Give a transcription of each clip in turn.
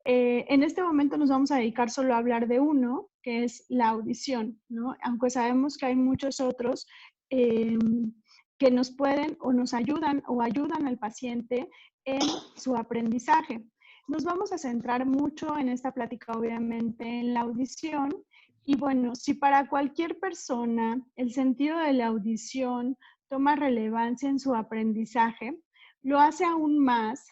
En este momento nos vamos a dedicar solo a hablar de uno, que es la audición, ¿no? Aunque sabemos que hay muchos otros eh, que nos pueden o nos ayudan o ayudan al paciente en su aprendizaje. Nos vamos a centrar mucho en esta plática, obviamente, en la audición. Y bueno, si para cualquier persona el sentido de la audición toma relevancia en su aprendizaje, lo hace aún más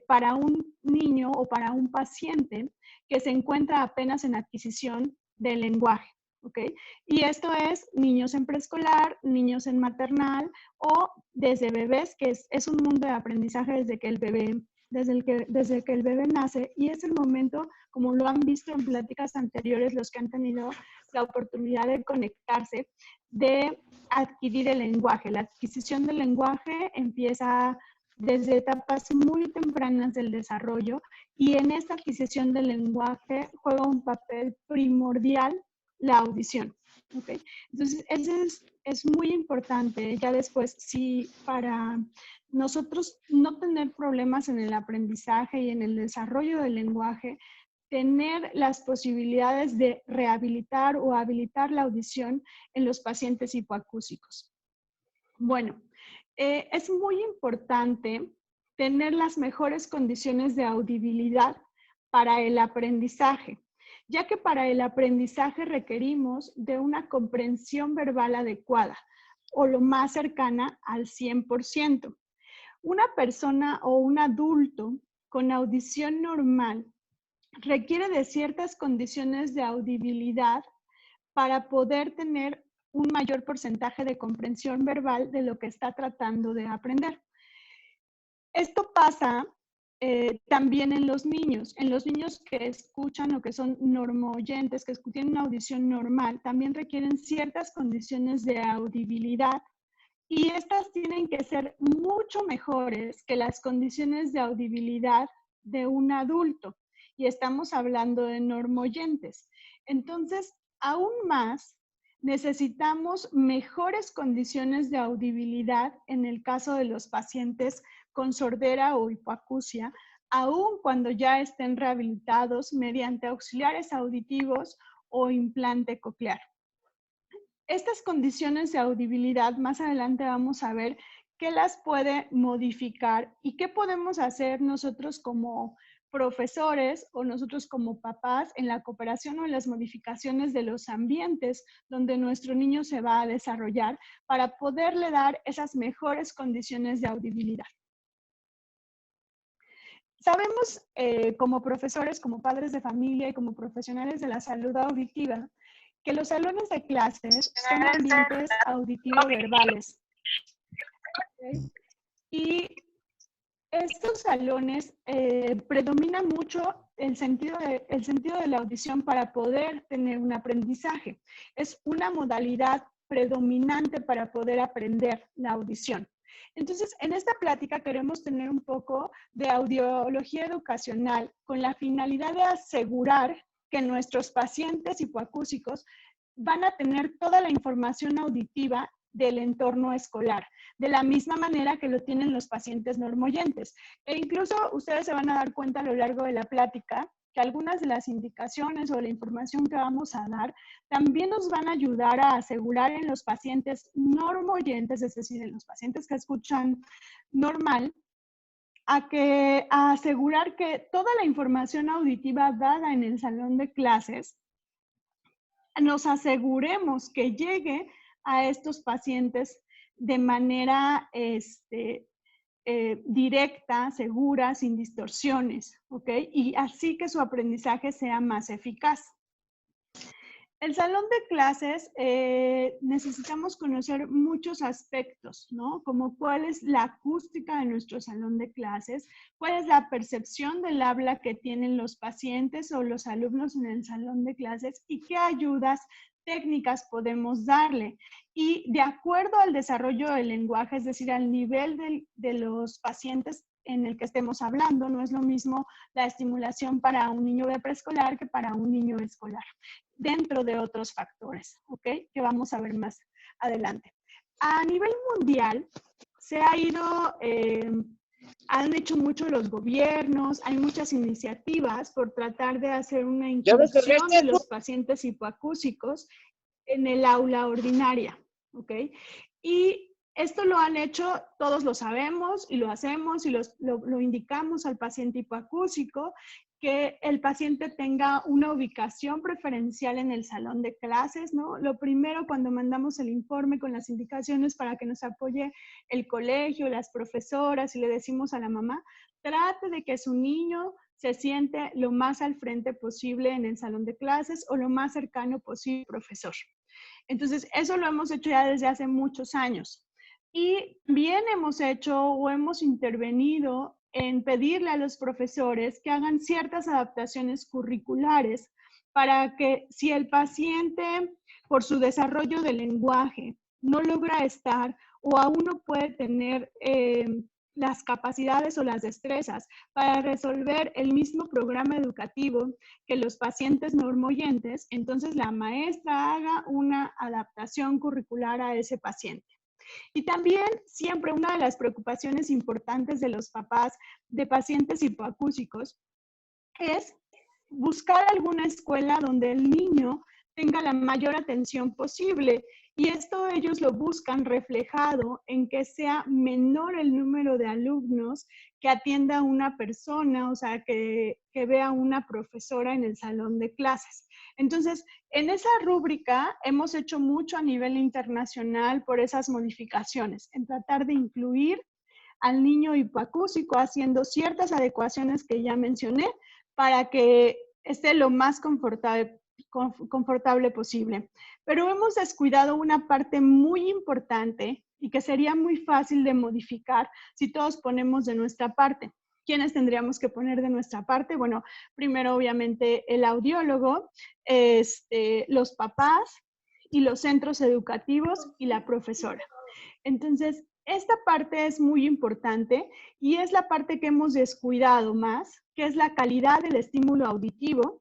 para un niño o para un paciente que se encuentra apenas en adquisición del lenguaje. ¿Ok? Y esto es niños en preescolar, niños en maternal o desde bebés, que es un mundo de aprendizaje desde que el bebé nace, y es el momento, como lo han visto en pláticas anteriores, los que han tenido la oportunidad de conectarse, de adquirir el lenguaje. La adquisición del lenguaje empieza desde etapas muy tempranas del desarrollo, y en esta adquisición del lenguaje juega un papel primordial la audición. ¿Okay? Entonces, eso es muy importante. Ya después, si para nosotros no tener problemas en el aprendizaje y en el desarrollo del lenguaje, tener las posibilidades de rehabilitar o habilitar la audición en los pacientes hipoacúsicos. Bueno, es muy importante tener las mejores condiciones de audibilidad para el aprendizaje, ya que para el aprendizaje requerimos de una comprensión verbal adecuada o lo más cercana al 100%. Una persona o un adulto con audición normal requiere de ciertas condiciones de audibilidad para poder tener un mayor porcentaje de comprensión verbal de lo que está tratando de aprender. Esto pasa también en los niños que escuchan o que son normooyentes, que tienen una audición normal, también requieren ciertas condiciones de audibilidad, y estas tienen que ser mucho mejores que las condiciones de audibilidad de un adulto, y estamos hablando de normooyentes. Entonces, aún más, necesitamos mejores condiciones de audibilidad en el caso de los pacientes con sordera o hipoacusia, aun cuando ya estén rehabilitados mediante auxiliares auditivos o implante coclear. Estas condiciones de audibilidad, más adelante vamos a ver qué las puede modificar y qué podemos hacer nosotros como profesores o nosotros como papás en la cooperación o en las modificaciones de los ambientes donde nuestro niño se va a desarrollar para poderle dar esas mejores condiciones de audibilidad. Sabemos como profesores, como padres de familia y como profesionales de la salud auditiva, que los salones de clases son ambientes auditivo-verbales. ¿Okay? Y estos salones predomina mucho el sentido de la audición para poder tener un aprendizaje. Es una modalidad predominante para poder aprender la audición. Entonces, en esta plática queremos tener un poco de audiología educacional con la finalidad de asegurar que nuestros pacientes hipoacúsicos van a tener toda la información auditiva del entorno escolar, de la misma manera que lo tienen los pacientes normoyentes. E incluso ustedes se van a dar cuenta a lo largo de la plática que algunas de las indicaciones o la información que vamos a dar también nos van a ayudar a asegurar en los pacientes normoyentes, es decir, en los pacientes que escuchan normal, a asegurar que toda la información auditiva dada en el salón de clases nos aseguremos que llegue a estos pacientes de manera directa, segura, sin distorsiones, ¿ok? Y así que su aprendizaje sea más eficaz. El salón de clases necesitamos conocer muchos aspectos, ¿no? Como cuál es la acústica de nuestro salón de clases, cuál es la percepción del habla que tienen los pacientes o los alumnos en el salón de clases y qué ayudas técnicas podemos darle. Y de acuerdo al desarrollo del lenguaje, es decir, al nivel de los pacientes en el que estemos hablando, no es lo mismo la estimulación para un niño de preescolar que para un niño escolar, dentro de otros factores, ¿ok? Que vamos a ver más adelante. A nivel mundial, se ha ido han hecho mucho los gobiernos, hay muchas iniciativas por tratar de hacer una ¿Ya ves, inclusión de correcto? los pacientes hipoacúsicos en el aula ordinaria, ¿ok? Y esto lo han hecho, todos lo sabemos y lo hacemos y lo indicamos al paciente hipoacúsico, que el paciente tenga una ubicación preferencial en el salón de clases, ¿no? Lo primero cuando mandamos el informe con las indicaciones para que nos apoye el colegio, las profesoras y le decimos a la mamá, trate de que su niño se siente lo más al frente posible en el salón de clases o lo más cercano posible al profesor. Entonces, eso lo hemos hecho ya desde hace muchos años. Y bien hemos hecho o hemos intervenido en pedirle a los profesores que hagan ciertas adaptaciones curriculares para que si el paciente, por su desarrollo del lenguaje, no logra estar o aún no puede tener las capacidades o las destrezas para resolver el mismo programa educativo que los pacientes normoyentes, entonces la maestra haga una adaptación curricular a ese paciente. Y también siempre una de las preocupaciones importantes de los papás de pacientes hipoacúsicos es buscar alguna escuela donde el niño tenga la mayor atención posible. Y esto ellos lo buscan reflejado en que sea menor el número de alumnos que atienda a una persona, o sea, que vea una profesora en el salón de clases. Entonces, en esa rúbrica hemos hecho mucho a nivel internacional por esas modificaciones, en tratar de incluir al niño hipoacúsico haciendo ciertas adecuaciones que ya mencioné para que esté lo más confortable posible. Pero hemos descuidado una parte muy importante y que sería muy fácil de modificar si todos ponemos de nuestra parte. ¿Quiénes tendríamos que poner de nuestra parte? Bueno, primero obviamente el audiólogo, los papás y los centros educativos y la profesora. Entonces, esta parte es muy importante y es la parte que hemos descuidado más, que es la calidad del estímulo auditivo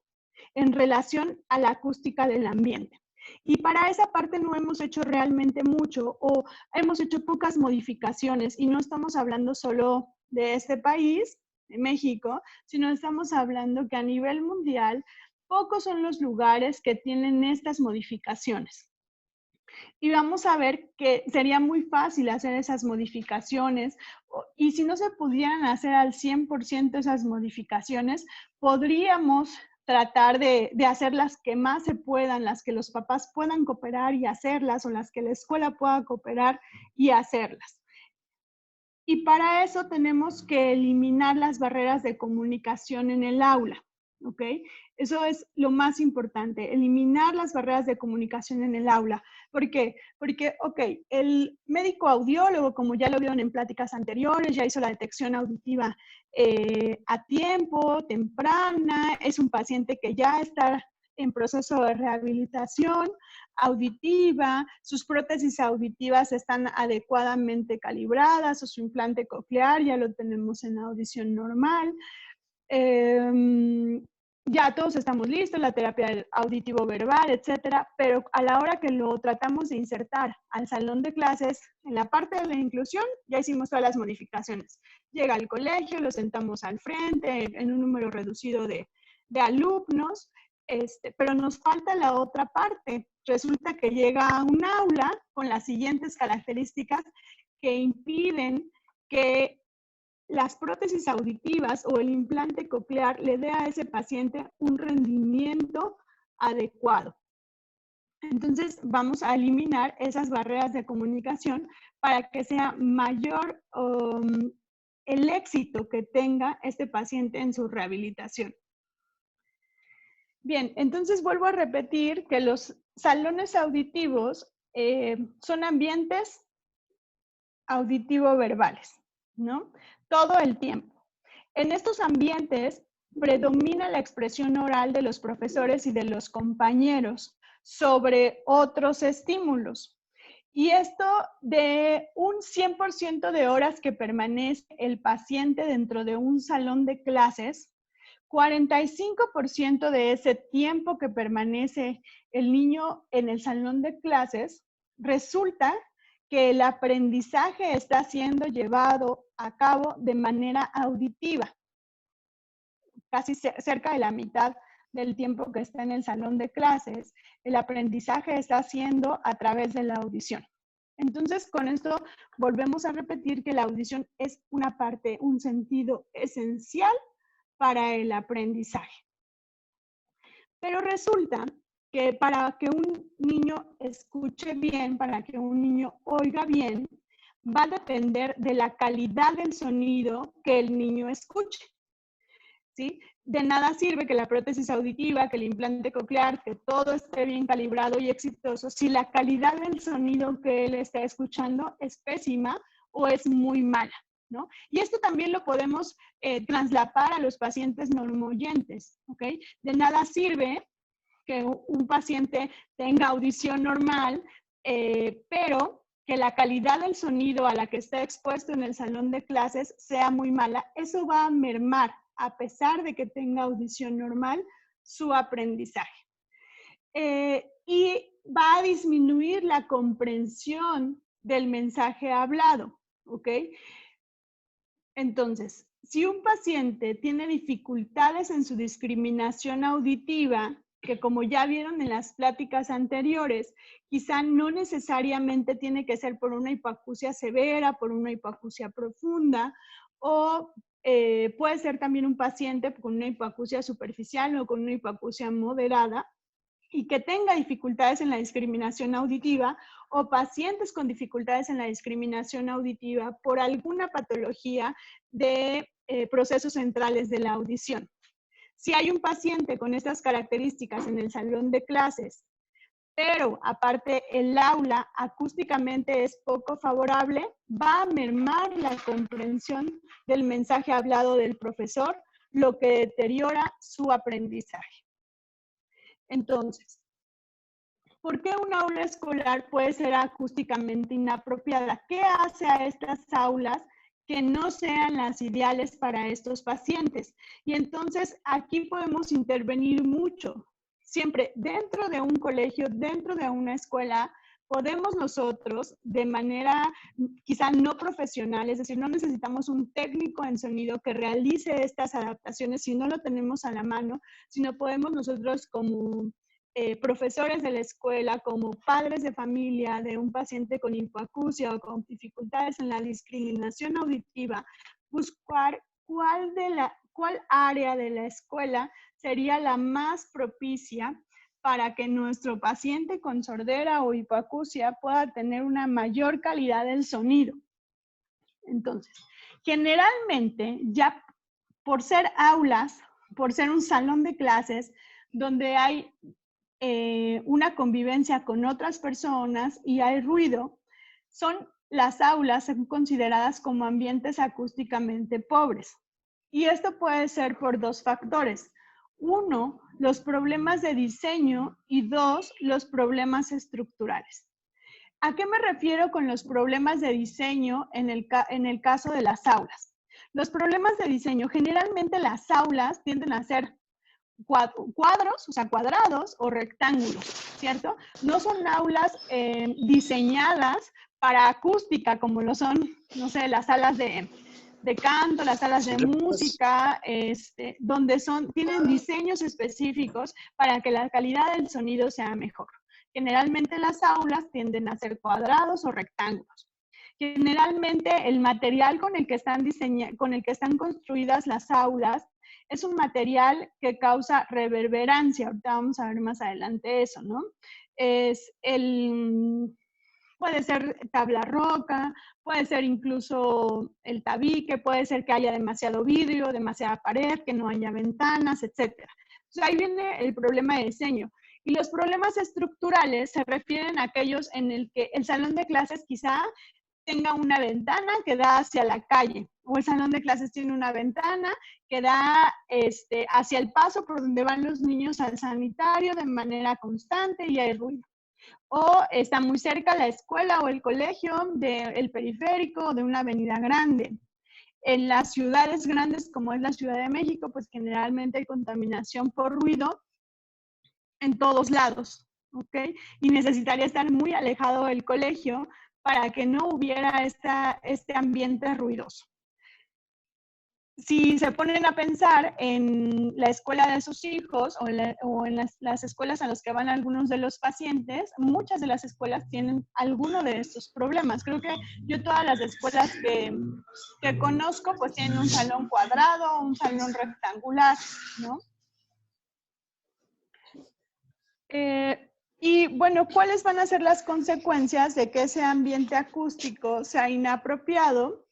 en relación a la acústica del ambiente. Y para esa parte no hemos hecho realmente mucho o hemos hecho pocas modificaciones y no estamos hablando solo de este país, de México, sino estamos hablando que a nivel mundial pocos son los lugares que tienen estas modificaciones. Y vamos a ver que sería muy fácil hacer esas modificaciones y si no se pudieran hacer al 100% esas modificaciones, podríamos tratar de hacer las que más se puedan, las que los papás puedan cooperar y hacerlas o las que la escuela pueda cooperar y hacerlas. Y para eso tenemos que eliminar las barreras de comunicación en el aula, ¿ok? Eso es lo más importante, eliminar las barreras de comunicación en el aula. ¿Por qué? Porque, ok, el médico audiólogo, como ya lo vieron en pláticas anteriores, ya hizo la detección auditiva a tiempo, temprana, es un paciente que ya está en proceso de rehabilitación auditiva, sus prótesis auditivas están adecuadamente calibradas o su implante coclear ya lo tenemos en audición normal. Ya todos estamos listos, la terapia auditivo-verbal, etcétera, pero a la hora que lo tratamos de insertar al salón de clases, en la parte de la inclusión, ya hicimos todas las modificaciones. Llega al colegio, lo sentamos al frente en un número reducido de alumnos, pero nos falta la otra parte. Resulta que llega a un aula con las siguientes características que impiden que las prótesis auditivas o el implante coclear le dé a ese paciente un rendimiento adecuado. Entonces, vamos a eliminar esas barreras de comunicación para que sea mayor el éxito que tenga este paciente en su rehabilitación. Bien, entonces vuelvo a repetir que los salones auditivos son ambientes auditivo-verbales, ¿no? Todo el tiempo. En estos ambientes predomina la expresión oral de los profesores y de los compañeros sobre otros estímulos. Y esto de un 100% de horas que permanece el paciente dentro de un salón de clases, 45% de ese tiempo que permanece el niño en el salón de clases, resulta que el aprendizaje está siendo llevado a cabo de manera auditiva, casi cerca de la mitad del tiempo que está en el salón de clases, el aprendizaje está haciendo a través de la audición. Entonces, con esto volvemos a repetir que la audición es una parte, un sentido esencial para el aprendizaje. Pero resulta que para que un niño escuche bien, para que un niño oiga bien, va a depender de la calidad del sonido que el niño escuche. ¿Sí? De nada sirve que la prótesis auditiva, que el implante coclear, que todo esté bien calibrado y exitoso, si la calidad del sonido que él está escuchando es pésima o es muy mala, ¿no? Y esto también lo podemos traslapar a los pacientes normoyentes, ¿ok? De nada sirve que un paciente tenga audición normal, pero que la calidad del sonido a la que está expuesto en el salón de clases sea muy mala. Eso va a mermar, a pesar de que tenga audición normal, su aprendizaje. Y va a disminuir la comprensión del mensaje hablado, ¿ok? Entonces, si un paciente tiene dificultades en su discriminación auditiva, que como ya vieron en las pláticas anteriores, quizá no necesariamente tiene que ser por una hipoacusia severa, por una hipoacusia profunda, o puede ser también un paciente con una hipoacusia superficial o con una hipoacusia moderada, y que tenga dificultades en la discriminación auditiva o pacientes con dificultades en la discriminación auditiva por alguna patología de procesos centrales de la audición. Si hay un paciente con estas características en el salón de clases, pero aparte el aula acústicamente es poco favorable, va a mermar la comprensión del mensaje hablado del profesor, lo que deteriora su aprendizaje. Entonces, ¿por qué un aula escolar puede ser acústicamente inapropiada? ¿Qué hace a estas aulas que no sean las ideales para estos pacientes? Y entonces aquí podemos intervenir mucho. Siempre dentro de un colegio, dentro de una escuela, podemos nosotros, de manera quizá no profesional, es decir, no necesitamos un técnico en sonido que realice estas adaptaciones si no lo tenemos a la mano, sino podemos nosotros como profesores de la escuela, como padres de familia de un paciente con hipoacusia o con dificultades en la discriminación auditiva, buscar cuál área de la escuela sería la más propicia para que nuestro paciente con sordera o hipoacusia pueda tener una mayor calidad del sonido. Entonces, generalmente, ya por ser aulas, por ser un salón de clases, donde hay una convivencia con otras personas y hay ruido, las aulas son consideradas como ambientes acústicamente pobres. Y esto puede ser por dos factores. Uno, los problemas de diseño y dos, los problemas estructurales. ¿A qué me refiero con los problemas de diseño en el caso de las aulas? Los problemas de diseño, generalmente las aulas tienden a ser cuadros, o sea, cuadrados o rectángulos, ¿cierto? No son aulas diseñadas para acústica como lo son, no sé, las salas de canto, las salas de música, donde tienen diseños específicos para que la calidad del sonido sea mejor. Generalmente las aulas tienden a ser cuadrados o rectángulos. Generalmente el material con el que están construidas las aulas es un material que causa reverberancia. Ahorita vamos a ver más adelante eso, ¿no? Puede ser tabla roca, puede ser incluso el tabique, puede ser que haya demasiado vidrio, demasiada pared, que no haya ventanas, etc. Entonces ahí viene el problema de diseño. Y los problemas estructurales se refieren a aquellos en el que el salón de clases quizá tenga una ventana que da hacia la calle, o el salón de clases tiene una ventana que da hacia el paso por donde van los niños al sanitario de manera constante y hay ruido. O está muy cerca la escuela o el colegio del periférico o de una avenida grande. En las ciudades grandes como es la Ciudad de México, pues generalmente hay contaminación por ruido en todos lados, ¿ok? Y necesitaría estar muy alejado del colegio para que no hubiera este ambiente ruidoso. Si se ponen a pensar en la escuela de sus hijos o en las escuelas a las que van algunos de los pacientes, muchas de las escuelas tienen alguno de estos problemas. Creo que yo todas las escuelas que conozco pues tienen un salón cuadrado, un salón rectangular, ¿no? Y bueno, ¿cuáles van a ser las consecuencias de que ese ambiente acústico sea inapropiado?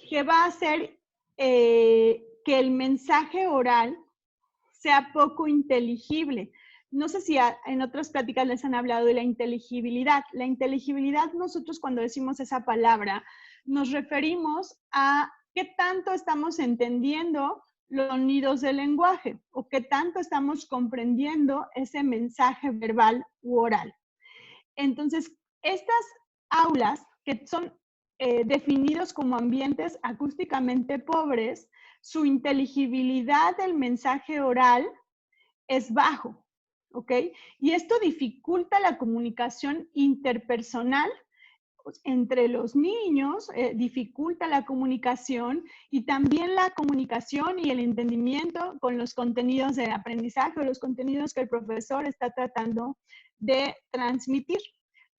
Que va a hacer que el mensaje oral sea poco inteligible. No sé si en otras pláticas les han hablado de la inteligibilidad. La inteligibilidad, nosotros cuando decimos esa palabra, nos referimos a qué tanto estamos entendiendo los sonidos del lenguaje o qué tanto estamos comprendiendo ese mensaje verbal u oral. Entonces, estas aulas que son definidos como ambientes acústicamente pobres, su inteligibilidad del mensaje oral es bajo, ¿ok? Y esto dificulta la comunicación interpersonal entre los niños, dificulta la comunicación y también la comunicación y el entendimiento con los contenidos del aprendizaje o los contenidos que el profesor está tratando de transmitir,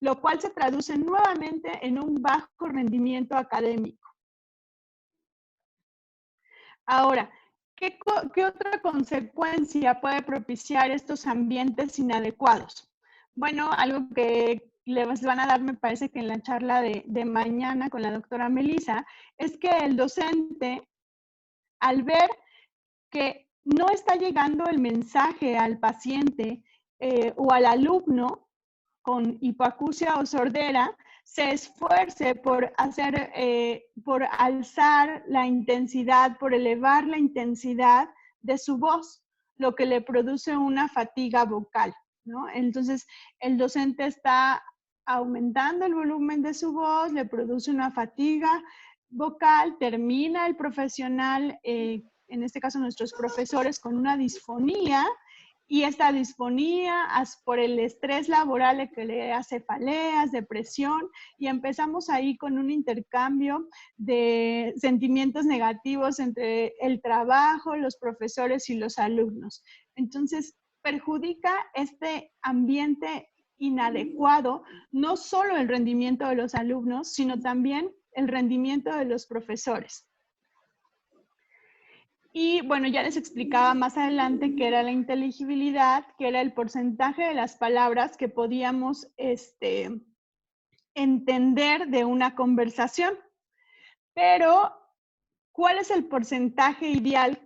lo cual se traduce nuevamente en un bajo rendimiento académico. Ahora, ¿qué otra consecuencia puede propiciar estos ambientes inadecuados? Bueno, algo que les van a dar, me parece que en la charla de mañana con la doctora Melissa, es que el docente, al ver que no está llegando el mensaje al paciente o al alumno con hipoacusia o sordera, se esfuerce por por alzar la intensidad, por elevar la intensidad de su voz, lo que le produce una fatiga vocal, ¿no? Entonces, el docente está aumentando el volumen de su voz, le produce una fatiga vocal, termina el profesional, en este caso nuestros profesores, con una disfonía, y esta disfonía por el estrés laboral que le hace cefaleas, depresión, y empezamos ahí con un intercambio de sentimientos negativos entre el trabajo, los profesores y los alumnos. Entonces, perjudica este ambiente inadecuado, no solo el rendimiento de los alumnos, sino también el rendimiento de los profesores. Y bueno, ya les explicaba más adelante qué era la inteligibilidad, que era el porcentaje de las palabras que podíamos entender de una conversación. Pero, ¿cuál es el porcentaje ideal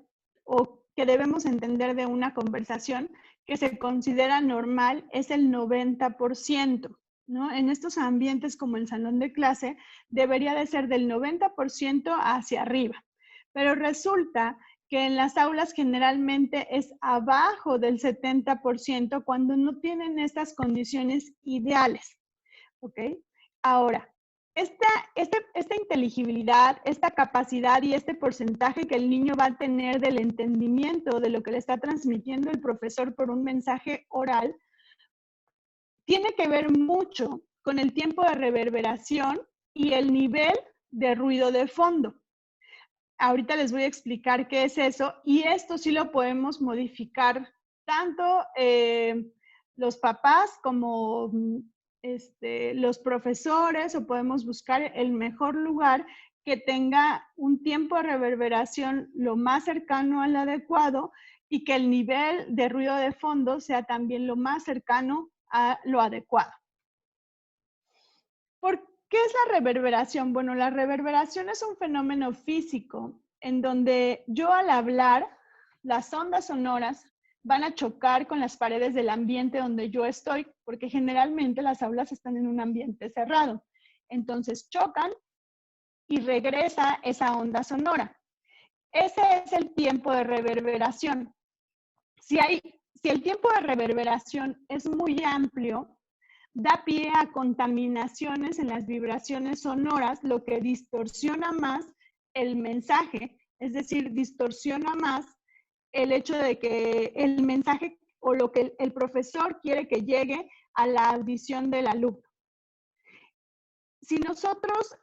o que debemos entender de una conversación que se considera normal? Es el 90%. ¿No? En estos ambientes como el salón de clase, debería de ser del 90% hacia arriba. Pero resulta que en las aulas generalmente es abajo del 70% cuando no tienen estas condiciones ideales. ¿Ok? Ahora, esta inteligibilidad, esta capacidad y este porcentaje que el niño va a tener del entendimiento de lo que le está transmitiendo el profesor por un mensaje oral, tiene que ver mucho con el tiempo de reverberación y el nivel de ruido de fondo. Ahorita les voy a explicar qué es eso y esto sí lo podemos modificar tanto los papás como los profesores, o podemos buscar el mejor lugar que tenga un tiempo de reverberación lo más cercano al adecuado y que el nivel de ruido de fondo sea también lo más cercano a lo adecuado. ¿Por qué es la reverberación? Bueno, la reverberación es un fenómeno físico en donde yo al hablar, las ondas sonoras van a chocar con las paredes del ambiente donde yo estoy, porque generalmente las aulas están en un ambiente cerrado. Entonces chocan y regresa esa onda sonora. Ese es el tiempo de reverberación. Si el tiempo de reverberación es muy amplio, da pie a contaminaciones en las vibraciones sonoras, lo que distorsiona más el mensaje, es decir, distorsiona más el hecho de que el mensaje o lo que el profesor quiere que llegue a la audición del alumno. si nosotros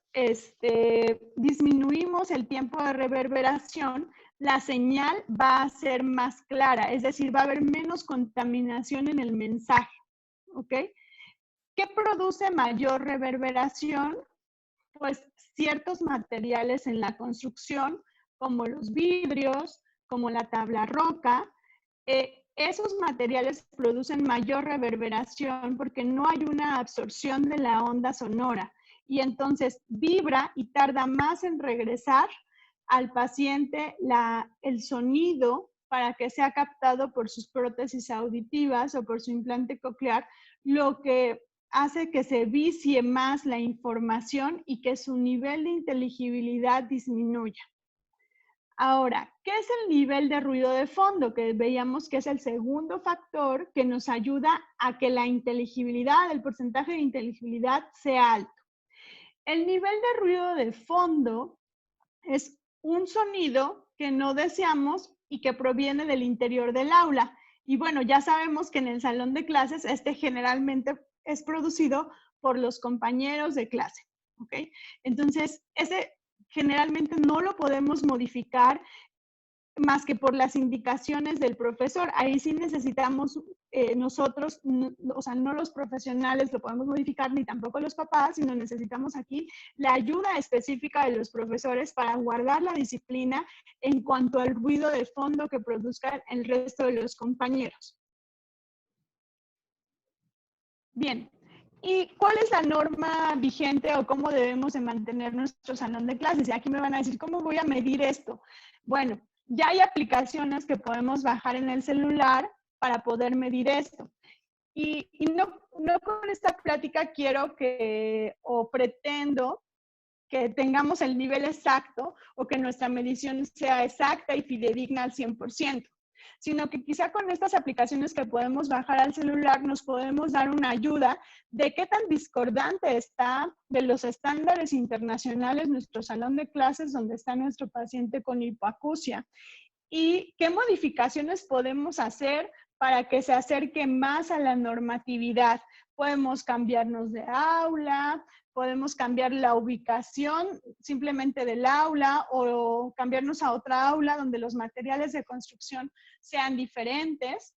disminuimos el tiempo de reverberación, la señal va a ser más clara, es decir, va a haber menos contaminación en el mensaje, ¿ok? ¿Qué produce mayor reverberación? Pues ciertos materiales en la construcción, como los vidrios, como la tabla roca. Esos materiales producen mayor reverberación porque no hay una absorción de la onda sonora y entonces vibra y tarda más en regresar al paciente el sonido para que sea captado por sus prótesis auditivas o por su implante coclear, lo que hace que se vicie más la información y que su nivel de inteligibilidad disminuya. Ahora, ¿qué es el nivel de ruido de fondo? Que veíamos que es el segundo factor que nos ayuda a que la inteligibilidad, el porcentaje de inteligibilidad sea alto. El nivel de ruido de fondo es un sonido que no deseamos y que proviene del interior del aula. Y bueno, ya sabemos que en el salón de clases generalmente es producido por los compañeros de clase, ¿ok? Entonces, ese generalmente no lo podemos modificar más que por las indicaciones del profesor. Ahí sí necesitamos nosotros, o sea, no los profesionales lo podemos modificar, ni tampoco los papás, sino necesitamos aquí la ayuda específica de los profesores para guardar la disciplina en cuanto al ruido de fondo que produzca el resto de los compañeros. Bien, ¿y cuál es la norma vigente o cómo debemos de mantener nuestro salón de clases? Y aquí me van a decir, ¿cómo voy a medir esto? Bueno, ya hay aplicaciones que podemos bajar en el celular para poder medir esto. Y no con esta plática quiero o pretendo que tengamos el nivel exacto o que nuestra medición sea exacta y fidedigna al 100%, sino que quizá con estas aplicaciones que podemos bajar al celular nos podemos dar una ayuda de qué tan discordante está de los estándares internacionales nuestro salón de clases donde está nuestro paciente con hipoacusia y qué modificaciones podemos hacer para que se acerque más a la normatividad. Podemos cambiarnos de aula, podemos cambiar la ubicación simplemente del aula o cambiarnos a otra aula donde los materiales de construcción sean diferentes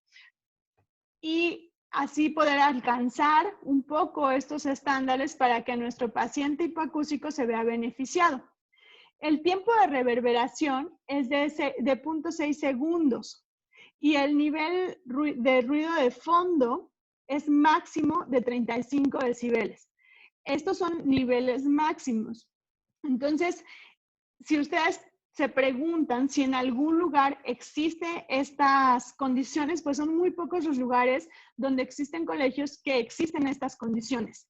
y así poder alcanzar un poco estos estándares para que nuestro paciente hipoacúsico se vea beneficiado. El tiempo de reverberación es de 0.6 segundos y el nivel de ruido de fondo es máximo de 35 decibeles. Estos son niveles máximos. Entonces, si ustedes se preguntan si en algún lugar existen estas condiciones, pues son muy pocos los lugares donde existen colegios que existen estas condiciones.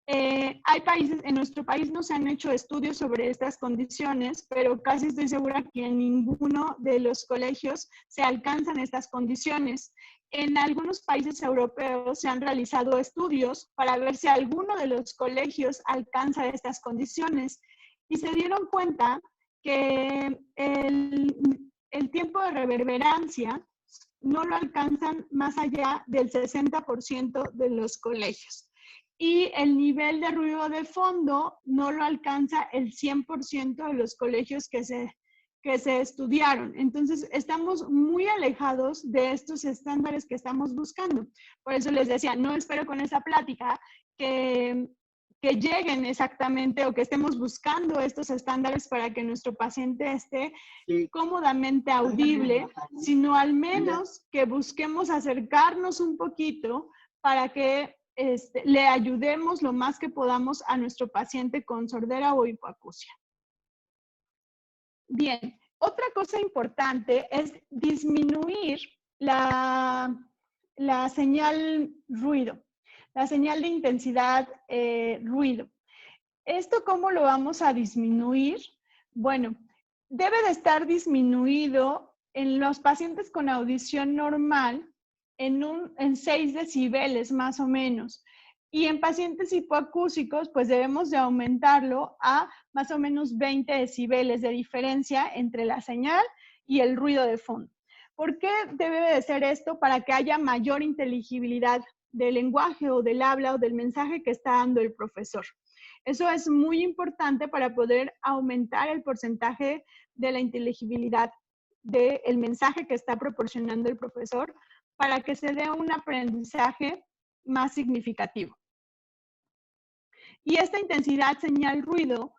Hay países, en nuestro país no se han hecho estudios sobre estas condiciones, pero casi estoy segura que en ninguno de los colegios se alcanzan estas condiciones. En algunos países europeos se han realizado estudios para ver si alguno de los colegios alcanza estas condiciones y se dieron cuenta que el tiempo de reverberancia no lo alcanzan más allá del 60% de los colegios. Y el nivel de ruido de fondo no lo alcanza el 100% de los colegios que se estudiaron. Entonces, estamos muy alejados de estos estándares que estamos buscando. Por eso les decía, no espero con esa plática que lleguen exactamente o que estemos buscando estos estándares para que nuestro paciente esté cómodamente audible, sino al menos que busquemos acercarnos un poquito para que le ayudemos lo más que podamos a nuestro paciente con sordera o hipoacusia. Bien, otra cosa importante es disminuir la señal ruido, la señal de intensidad ruido. ¿Esto cómo lo vamos a disminuir? Bueno, debe de estar disminuido en los pacientes con audición normal en 6 decibeles más o menos. Y en pacientes hipoacúsicos, pues debemos de aumentarlo a más o menos 20 decibeles de diferencia entre la señal y el ruido de fondo. ¿Por qué debe de ser esto? Para que haya mayor inteligibilidad del lenguaje o del habla o del mensaje que está dando el profesor. Eso es muy importante para poder aumentar el porcentaje de la inteligibilidad del mensaje que está proporcionando el profesor para que se dé un aprendizaje más significativo. Y esta intensidad señal-ruido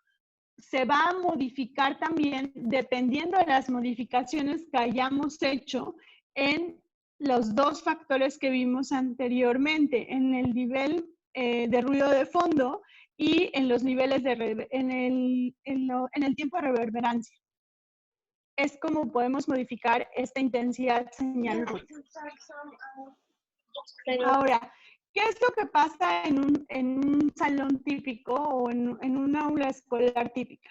se va a modificar también dependiendo de las modificaciones que hayamos hecho en los dos factores que vimos anteriormente, en el nivel de ruido de fondo y en los niveles de en el tiempo de reverberancia. Es como podemos modificar esta intensidad señal-ruido. Ahora, ¿qué es lo que pasa en un salón típico o en una aula escolar típica?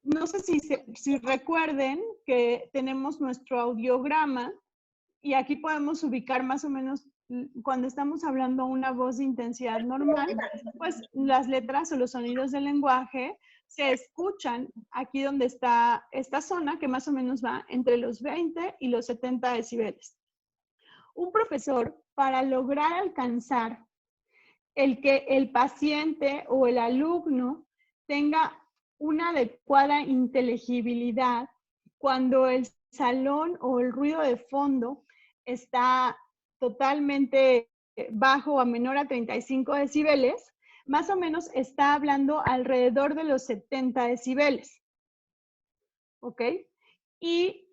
No sé si recuerden que tenemos nuestro audiograma y aquí podemos ubicar más o menos cuando estamos hablando una voz de intensidad normal, pues las letras o los sonidos del lenguaje se escuchan aquí donde está esta zona que más o menos va entre los 20 y los 70 decibeles. Un profesor, para lograr alcanzar el que el paciente o el alumno tenga una adecuada inteligibilidad cuando el salón o el ruido de fondo está totalmente bajo o menor a 35 decibeles, más o menos está hablando alrededor de los 70 decibeles. ¿Ok? Y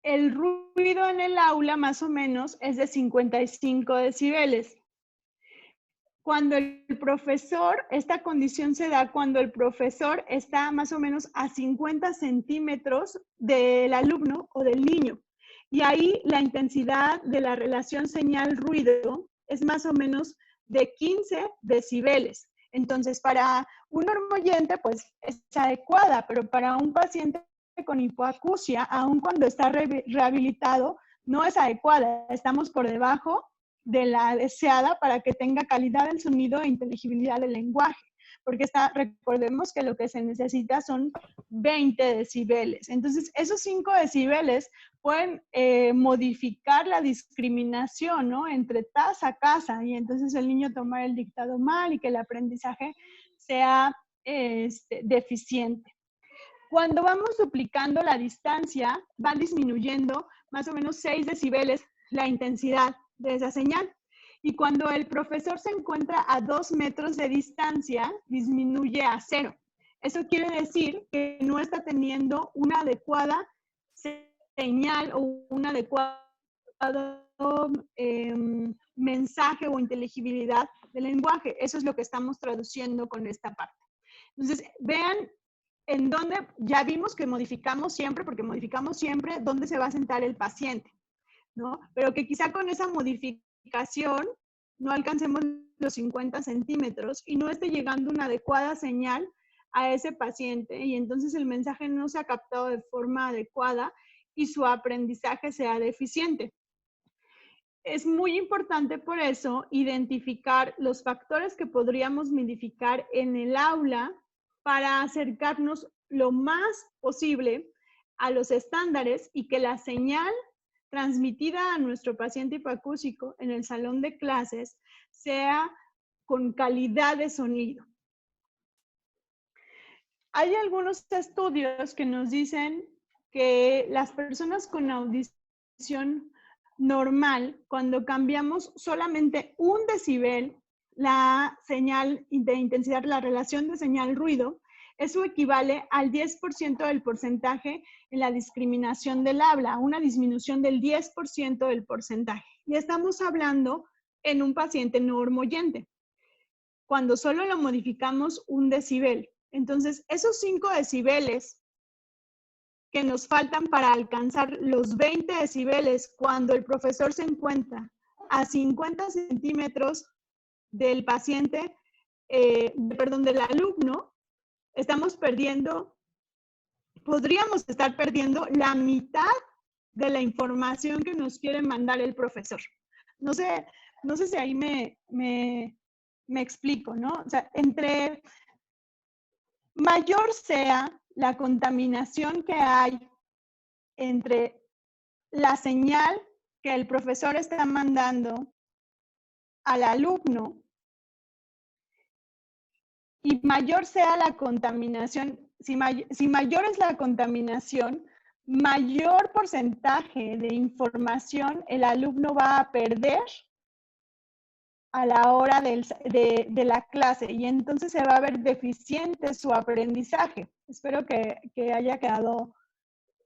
el ruido en el aula más o menos es de 55 decibeles. Cuando el profesor, esta condición se da cuando el profesor está más o menos a 50 centímetros del alumno o del niño. Y ahí la intensidad de la relación señal-ruido es más o menos de 15 decibeles. Entonces, para un normoyente, pues es adecuada, pero para un paciente con hipoacusia, aun cuando está rehabilitado, no es adecuada. Estamos por debajo de la deseada para que tenga calidad del sonido e inteligibilidad del lenguaje, porque recordemos que lo que se necesita son 20 decibeles. Entonces, esos 5 decibeles pueden modificar la discriminación, ¿no? Entre taza a casa, y entonces el niño tomar el dictado mal y que el aprendizaje sea deficiente. Cuando vamos duplicando la distancia, va disminuyendo más o menos 6 decibeles la intensidad de esa señal. Y cuando el profesor se encuentra a 2 metros de distancia, disminuye a 0. Eso quiere decir que no está teniendo una adecuada señal o un adecuado mensaje o inteligibilidad del lenguaje. Eso es lo que estamos traduciendo con esta parte. Entonces, vean en dónde ya vimos que modificamos siempre, porque modificamos siempre dónde se va a sentar el paciente, ¿no? Pero que quizá con esa modificación no alcancemos los 50 centímetros y no esté llegando una adecuada señal a ese paciente y entonces el mensaje no se ha captado de forma adecuada y su aprendizaje sea deficiente. Es muy importante por eso identificar los factores que podríamos modificar en el aula para acercarnos lo más posible a los estándares y que la señal transmitida a nuestro paciente hipoacúsico en el salón de clases sea con calidad de sonido. Hay algunos estudios que nos dicen que las personas con audición normal, cuando cambiamos solamente 1 decibel, la señal de intensidad, la relación de señal-ruido, eso equivale al 10% del porcentaje en la discriminación del habla, una disminución del 10% del porcentaje. Y estamos hablando en un paciente no normoyente, cuando solo lo modificamos 1 decibel. Entonces, esos 5 decibeles que nos faltan para alcanzar los 20 decibeles cuando el profesor se encuentra a 50 centímetros del paciente, del alumno, estamos perdiendo, podríamos estar perdiendo la mitad de la información que nos quiere mandar el profesor. No sé si ahí me explico, ¿no? O sea, entre mayor sea la contaminación que hay entre la señal que el profesor está mandando al alumno y mayor sea la contaminación, si mayor es la contaminación, mayor porcentaje de información el alumno va a perder a la hora de la clase y entonces se va a ver deficiente su aprendizaje. Espero que haya quedado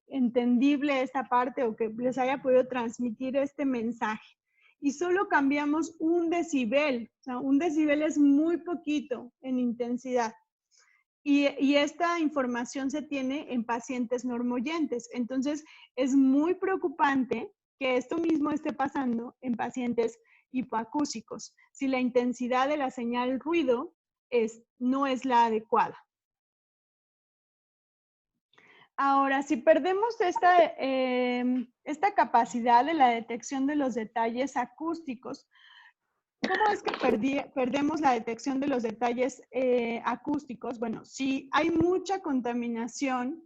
entendible esta parte o que les haya podido transmitir este mensaje. Y solo cambiamos 1 decibel, o sea, 1 decibel es muy poquito en intensidad. Y esta información se tiene en pacientes normoyentes. Entonces, es muy preocupante que esto mismo esté pasando en pacientes hipoacúsicos, si la intensidad de la señal ruido no es la adecuada. Ahora, si perdemos esta capacidad de la detección de los detalles acústicos, ¿cómo es que perdemos la detección de los detalles acústicos? Bueno, si hay mucha contaminación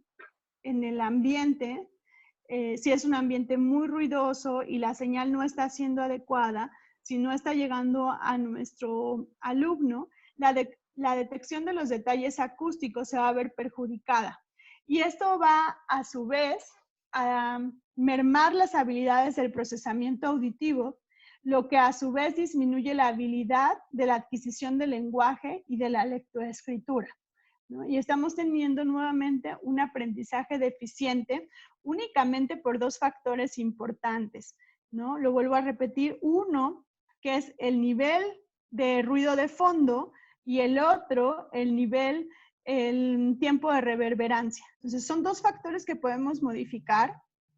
en el ambiente, si es un ambiente muy ruidoso y la señal no está siendo adecuada, si no está llegando a nuestro alumno, la detección de los detalles acústicos se va a ver perjudicada. Y esto va, a su vez, a mermar las habilidades del procesamiento auditivo, lo que a su vez disminuye la habilidad de la adquisición del lenguaje y de la lectoescritura, ¿no? Y estamos teniendo nuevamente un aprendizaje deficiente únicamente por 2 factores importantes, ¿no? Lo vuelvo a repetir, uno, que es el nivel de ruido de fondo, y el otro, el tiempo de reverberancia. Entonces, son 2 factores que podemos modificar,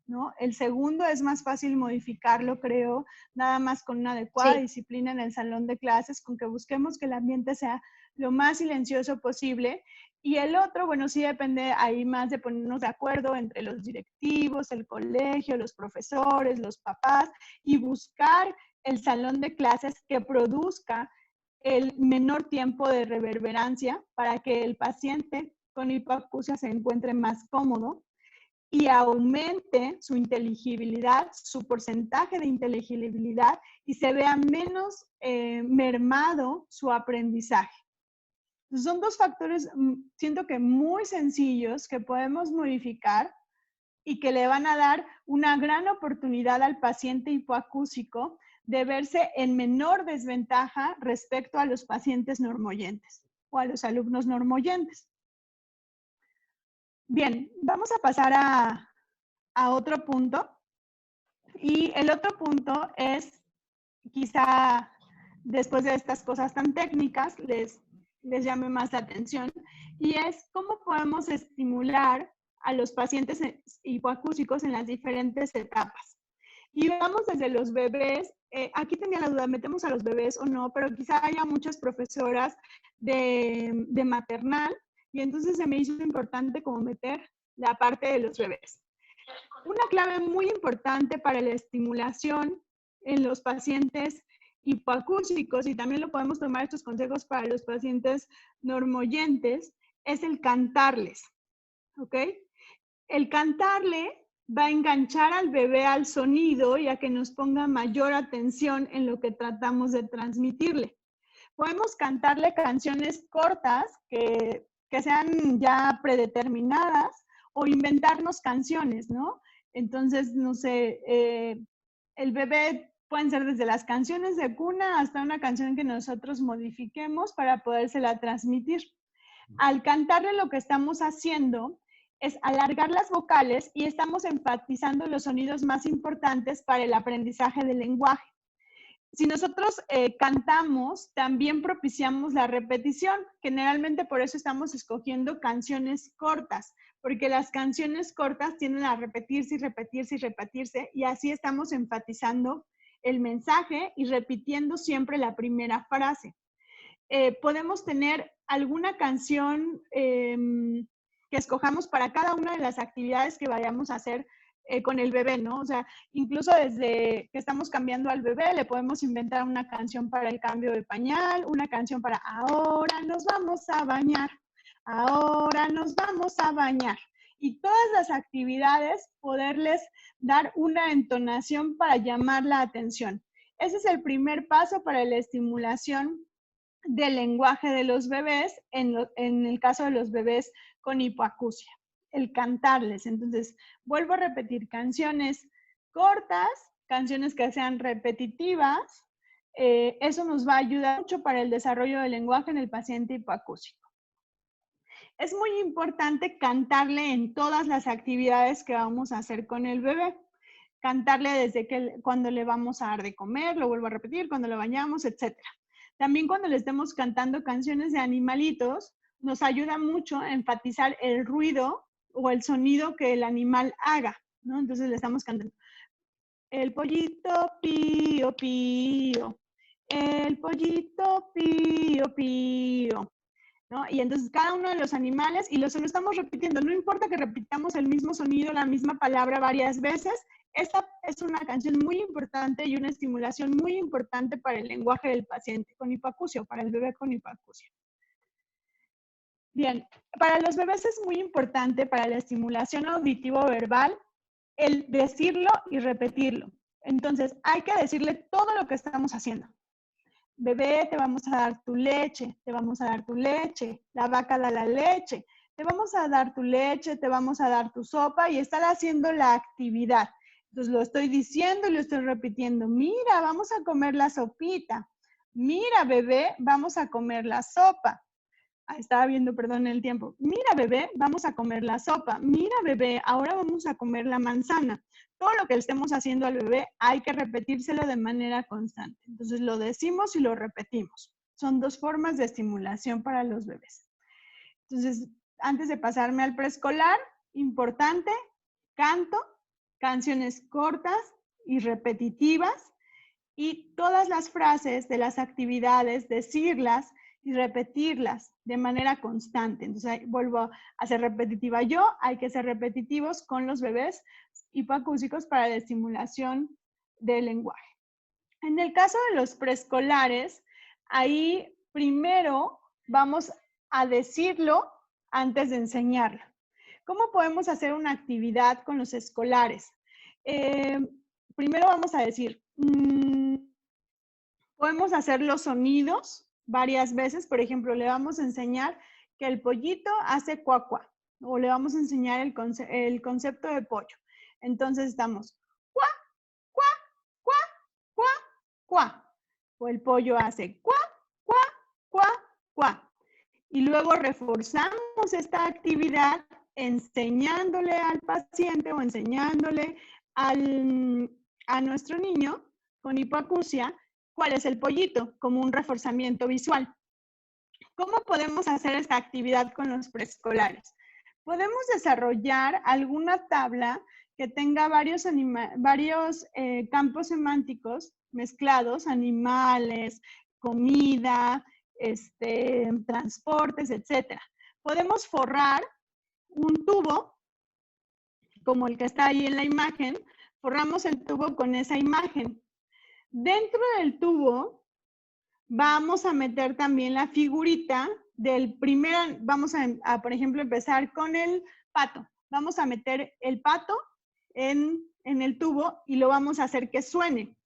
¿no? El segundo es más fácil modificarlo, creo, nada más con una adecuada disciplina en el salón de clases, con que busquemos que el ambiente sea lo más silencioso posible. Y el otro, bueno, sí depende ahí más de ponernos de acuerdo entre los directivos, el colegio, los profesores, los papás, y buscar el salón de clases que produzca el menor tiempo de reverberancia para que el paciente con hipoacusia se encuentre más cómodo y aumente su inteligibilidad, su porcentaje de inteligibilidad, y se vea menos mermado su aprendizaje. Son 2 factores, siento que muy sencillos, que podemos modificar y que le van a dar una gran oportunidad al paciente hipoacúsico de verse en menor desventaja respecto a los pacientes normoyentes o a los alumnos normoyentes. Bien, vamos a pasar a otro punto. Y el otro punto es, quizá después de estas cosas tan técnicas, les llame más la atención, y es cómo podemos estimular a los pacientes hipoacúsicos en las diferentes etapas. Y vamos desde los bebés, aquí tenía la duda, ¿metemos a los bebés o no? Pero quizá haya muchas profesoras de maternal, y entonces se me hizo importante como meter la parte de los bebés. Una clave muy importante para la estimulación en los pacientes hipoacúsicos, y también lo podemos tomar estos consejos para los pacientes normoyentes, es el cantarles, ¿ok? El cantarle va a enganchar al bebé al sonido y a que nos ponga mayor atención en lo que tratamos de transmitirle. Podemos cantarle canciones cortas que sean ya predeterminadas, o inventarnos canciones, ¿no? Entonces, no sé, el bebé pueden ser desde las canciones de cuna hasta una canción que nosotros modifiquemos para podérsela transmitir. Al cantarle, lo que estamos haciendo es alargar las vocales y estamos enfatizando los sonidos más importantes para el aprendizaje del lenguaje. Si nosotros cantamos, también propiciamos la repetición. Generalmente por eso estamos escogiendo canciones cortas, porque las canciones cortas tienden a repetirse y repetirse y repetirse, y así estamos enfatizando el mensaje y repitiendo siempre la primera frase. Podemos tener alguna canción que escojamos para cada una de las actividades que vayamos a hacer con el bebé, ¿no? O sea, incluso desde que estamos cambiando al bebé, le podemos inventar una canción para el cambio de pañal, una canción para ahora nos vamos a bañar, ahora nos vamos a bañar. Y todas las actividades, poderles dar una entonación para llamar la atención. Ese es el primer paso para la estimulación del lenguaje de los bebés en el caso de los bebés con hipoacusia, el cantarles. Entonces, vuelvo a repetir, canciones cortas, canciones que sean repetitivas, eso nos va a ayudar mucho para el desarrollo del lenguaje en el paciente hipoacúsico. Es muy importante cantarle en todas las actividades que vamos a hacer con el bebé. Cantarle desde cuando le vamos a dar de comer, lo vuelvo a repetir, cuando lo bañamos, etc. También cuando le estemos cantando canciones de animalitos, nos ayuda mucho a enfatizar el ruido o el sonido que el animal haga, ¿no? Entonces le estamos cantando. El pollito pío, pío. El pollito pío, pío. ¿No? Y entonces cada uno de los animales, y lo estamos repitiendo, no importa que repitamos el mismo sonido, la misma palabra varias veces, esta es una canción muy importante y una estimulación muy importante para el lenguaje del paciente con hipoacusia, para el bebé con hipoacusia. Bien, para los bebés es muy importante para la estimulación auditivo-verbal el decirlo y repetirlo. Entonces, hay que decirle todo lo que estamos haciendo. Bebé, te vamos a dar tu leche, te vamos a dar tu leche, la vaca da la leche, te vamos a dar tu leche, te vamos a dar tu sopa y estar haciendo la actividad. Entonces lo estoy diciendo y lo estoy repitiendo. Mira, vamos a comer la sopita. Mira, bebé, vamos a comer la sopa. Estaba viendo, perdón, el tiempo. Mira, bebé, vamos a comer la sopa. Mira, bebé, ahora vamos a comer la manzana. Todo lo que le estemos haciendo al bebé hay que repetírselo de manera constante. Entonces lo decimos y lo repetimos. Son dos formas de estimulación para los bebés. Entonces, antes de pasarme al preescolar, importante, canto, canciones cortas y repetitivas y todas las frases de las actividades, decirlas y repetirlas de manera constante. Entonces, vuelvo a ser repetitiva yo, hay que ser repetitivos con los bebés hipoacúsicos para la estimulación del lenguaje. En el caso de los preescolares, ahí primero vamos a decirlo antes de enseñarlo. ¿Cómo podemos hacer una actividad con los escolares? Primero vamos a decir, podemos hacer los sonidos varias veces. Por ejemplo, le vamos a enseñar que el pollito hace cuacuá, o le vamos a enseñar el concepto de pollo. Entonces estamos cuá, cuá, cuá, cuá, cuá. O el pollo hace cuá, cuá, cuá, cuá. Y luego reforzamos esta actividad enseñándole al paciente o enseñándole a nuestro niño con hipoacusia cuál es el pollito, como un reforzamiento visual. ¿Cómo podemos hacer esta actividad con los preescolares? Podemos desarrollar alguna tabla que tenga varios campos semánticos mezclados, animales, comida, transportes, etc. Podemos forrar un tubo, como el que está ahí en la imagen, forramos el tubo con esa imagen. Dentro del tubo vamos a meter también la figurita del primer, vamos a por ejemplo, empezar con el pato. Vamos a meter el pato en el tubo y lo vamos a hacer que suene.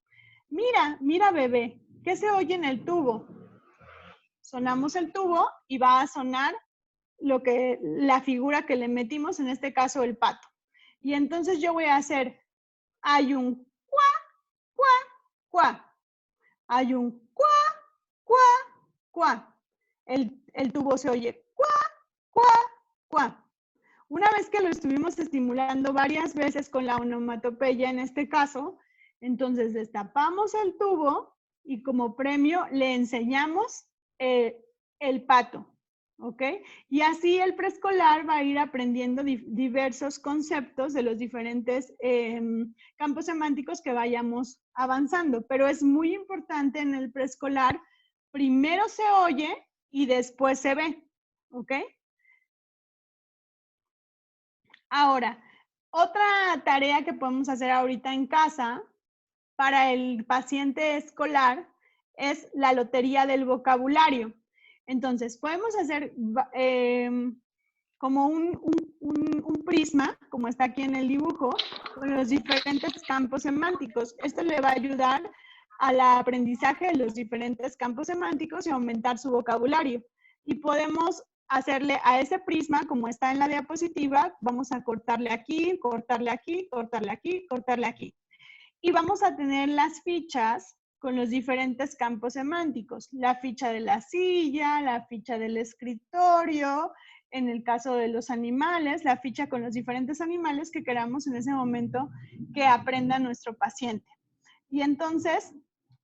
Mira, mira, bebé, ¿qué se oye en el tubo? Sonamos el tubo y va a sonar la figura que le metimos, en este caso el pato. Y entonces yo voy a hacer, hay un cuá, cuá, cuá. Hay un cuá, cuá, cuá. El tubo se oye cuá, cuá, cuá. Una vez que lo estuvimos estimulando varias veces con la onomatopeya en este caso, entonces destapamos el tubo y como premio le enseñamos el pato, ¿ok? Y así el preescolar va a ir aprendiendo diversos conceptos de los diferentes campos semánticos que vayamos avanzando. Pero es muy importante en el preescolar, primero se oye y después se ve, ¿ok? Ahora, otra tarea que podemos hacer ahorita en casa para el paciente escolar es la lotería del vocabulario. Entonces, podemos hacer como un prisma, como está aquí en el dibujo, con los diferentes campos semánticos. Esto le va a ayudar al aprendizaje de los diferentes campos semánticos y aumentar su vocabulario. Y podemos hacerle a ese prisma, como está en la diapositiva, vamos a cortarle aquí, cortarle aquí, cortarle aquí, cortarle aquí. Y vamos a tener las fichas con los diferentes campos semánticos. La ficha de la silla, la ficha del escritorio, en el caso de los animales, la ficha con los diferentes animales que queramos en ese momento que aprenda nuestro paciente. Y entonces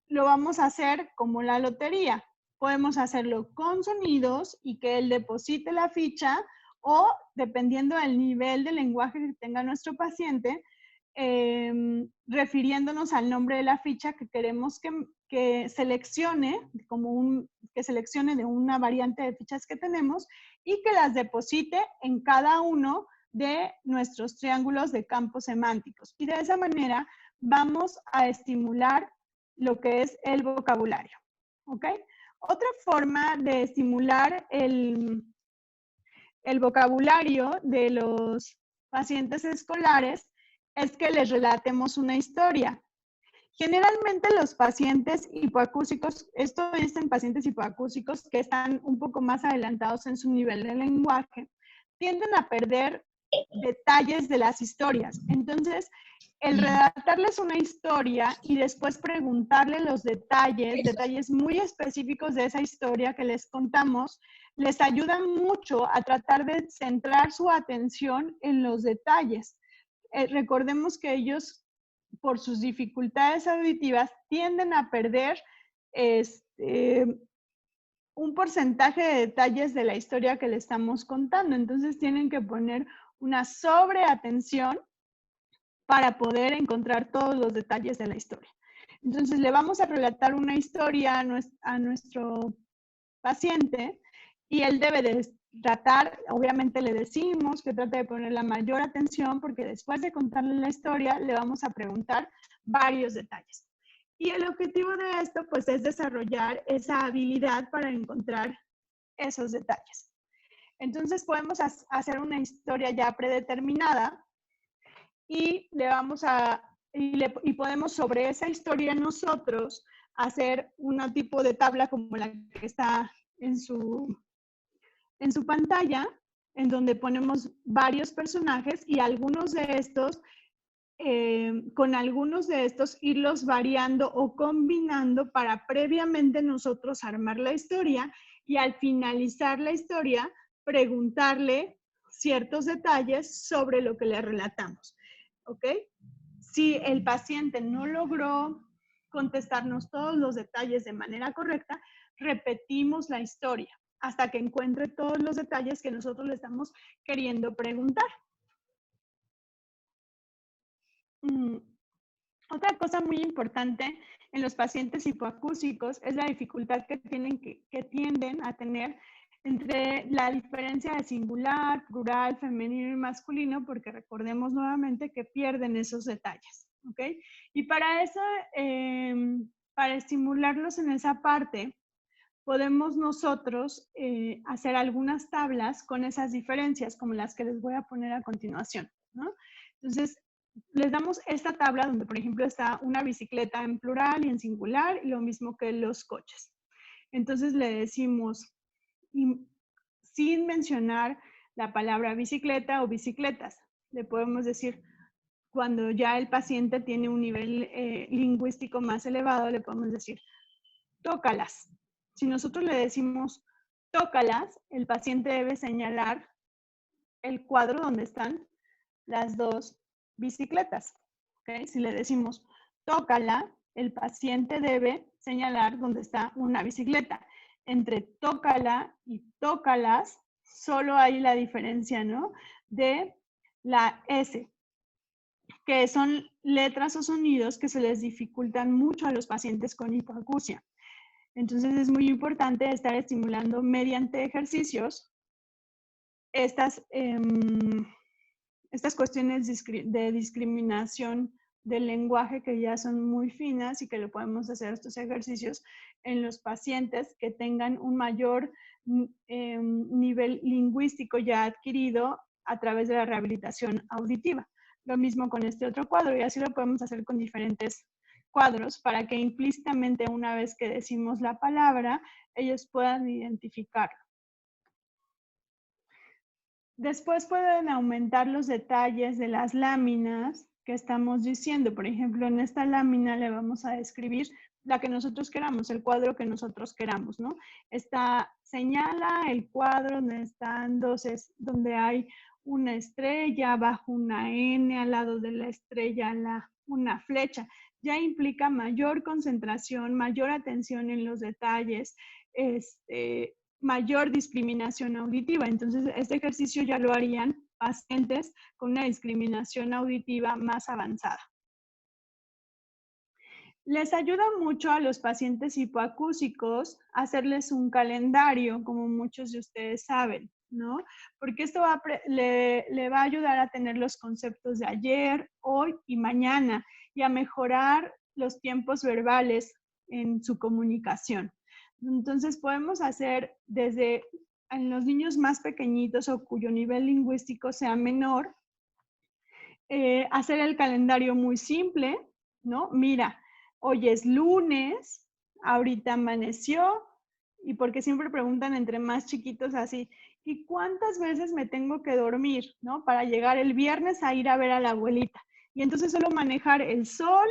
lo vamos a hacer como la lotería. Podemos hacerlo con sonidos y que él deposite la ficha, o dependiendo del nivel de lenguaje que tenga nuestro paciente, refiriéndonos al nombre de la ficha que queremos que seleccione, que seleccione de una variante de fichas que tenemos y que las deposite en cada uno de nuestros triángulos de campos semánticos. Y de esa manera vamos a estimular lo que es el vocabulario. ¿Ok? Otra forma de estimular el vocabulario de los pacientes escolares es que les relatemos una historia. Generalmente los pacientes hipoacúsicos, esto es en pacientes hipoacúsicos que están un poco más adelantados en su nivel de lenguaje, tienden a perder detalles de las historias. Entonces, el relatarles una historia y después preguntarle los detalles muy específicos de esa historia que les contamos, les ayuda mucho a tratar de centrar su atención en los detalles. Recordemos que ellos, por sus dificultades auditivas, tienden a perder un porcentaje de detalles de la historia que le estamos contando. Entonces tienen que poner una sobreatención para poder encontrar todos los detalles de la historia. Entonces le vamos a relatar una historia a nuestro paciente y él debe de tratar, obviamente le decimos que trate de poner la mayor atención porque después de contarle la historia le vamos a preguntar varios detalles. Y el objetivo de esto pues es desarrollar esa habilidad para encontrar esos detalles. Entonces podemos hacer una historia ya predeterminada y y podemos sobre esa historia nosotros hacer un tipo de tabla como la que está en su pantalla, en donde ponemos varios personajes y algunos de estos, con algunos de estos irlos variando o combinando para previamente nosotros armar la historia y al finalizar la historia preguntarle ciertos detalles sobre lo que le relatamos. ¿Ok? Si el paciente no logró contestarnos todos los detalles de manera correcta, repetimos la historia hasta que encuentre todos los detalles que nosotros le estamos queriendo preguntar. Otra cosa muy importante en los pacientes hipoacúsicos es la dificultad que tienden a tener entre la diferencia de singular, plural, femenino y masculino, porque recordemos nuevamente que pierden esos detalles, ¿ok? Y para eso, para estimularlos en esa parte, podemos nosotros hacer algunas tablas con esas diferencias, como las que les voy a poner a continuación, ¿no? Entonces, les damos esta tabla donde, por ejemplo, está una bicicleta en plural y en singular, y lo mismo que los coches. Entonces, le decimos, sin mencionar la palabra bicicleta o bicicletas, le podemos decir, cuando ya el paciente tiene un nivel lingüístico más elevado, le podemos decir, tócalas. Si nosotros le decimos, tócalas, el paciente debe señalar el cuadro donde están las dos bicicletas. ¿Okay? Si le decimos, tócala, el paciente debe señalar dónde está una bicicleta. Entre tócala y tócalas, solo hay la diferencia, ¿no? De la S, que son letras o sonidos que se les dificultan mucho a los pacientes con hipoacusia. Entonces es muy importante estar estimulando mediante ejercicios estas cuestiones de discriminación del lenguaje que ya son muy finas y que lo podemos hacer estos ejercicios en los pacientes que tengan un mayor nivel lingüístico ya adquirido a través de la rehabilitación auditiva. Lo mismo con este otro cuadro y así lo podemos hacer con diferentes cuadros para que implícitamente una vez que decimos la palabra, ellos puedan identificarlo. Después pueden aumentar los detalles de las láminas que estamos diciendo. Por ejemplo, en esta lámina le vamos a describir la que nosotros queramos, el cuadro que nosotros queramos, ¿no? Señala el cuadro donde están donde hay una estrella, abajo una N, al lado de la estrella una flecha. Ya implica mayor concentración, mayor atención en los detalles, mayor discriminación auditiva. Entonces, este ejercicio ya lo harían pacientes con una discriminación auditiva más avanzada. Les ayuda mucho a los pacientes hipoacúsicos hacerles un calendario, como muchos de ustedes saben, ¿no? Porque esto le va a ayudar a tener los conceptos de ayer, hoy y mañana y a mejorar los tiempos verbales en su comunicación. Entonces podemos hacer desde en los niños más pequeñitos o cuyo nivel lingüístico sea menor, hacer el calendario muy simple, ¿no? Mira, hoy es lunes, ahorita amaneció, y porque siempre preguntan entre más chiquitos así, ¿y cuántas veces me tengo que dormir, ¿no? Para llegar el viernes a ir a ver a la abuelita. Y entonces solo manejar el sol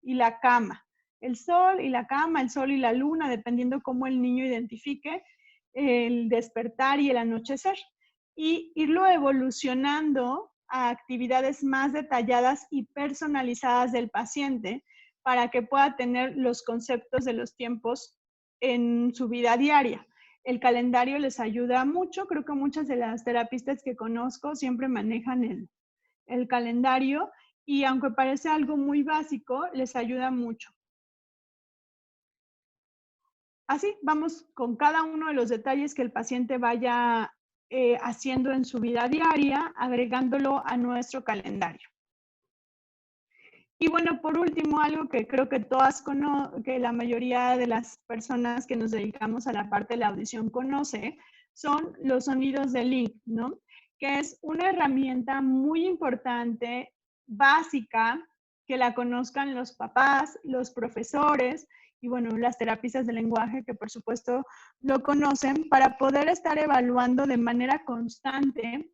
y la cama. El sol y la cama, el sol y la luna, dependiendo cómo el niño identifique el despertar y el anochecer. Y irlo evolucionando a actividades más detalladas y personalizadas del paciente para que pueda tener los conceptos de los tiempos en su vida diaria. El calendario les ayuda mucho. Creo que muchas de las terapistas que conozco siempre manejan el calendario y aunque parece algo muy básico, les ayuda mucho. Así vamos con cada uno de los detalles que el paciente vaya haciendo en su vida diaria, agregándolo a nuestro calendario. Y bueno, por último, algo que creo que que la mayoría de las personas que nos dedicamos a la parte de la audición conoce, son los sonidos de Link, ¿no? Que es una herramienta muy importante, básica, que la conozcan los papás, los profesores y bueno, las terapistas de lenguaje que por supuesto lo conocen para poder estar evaluando de manera constante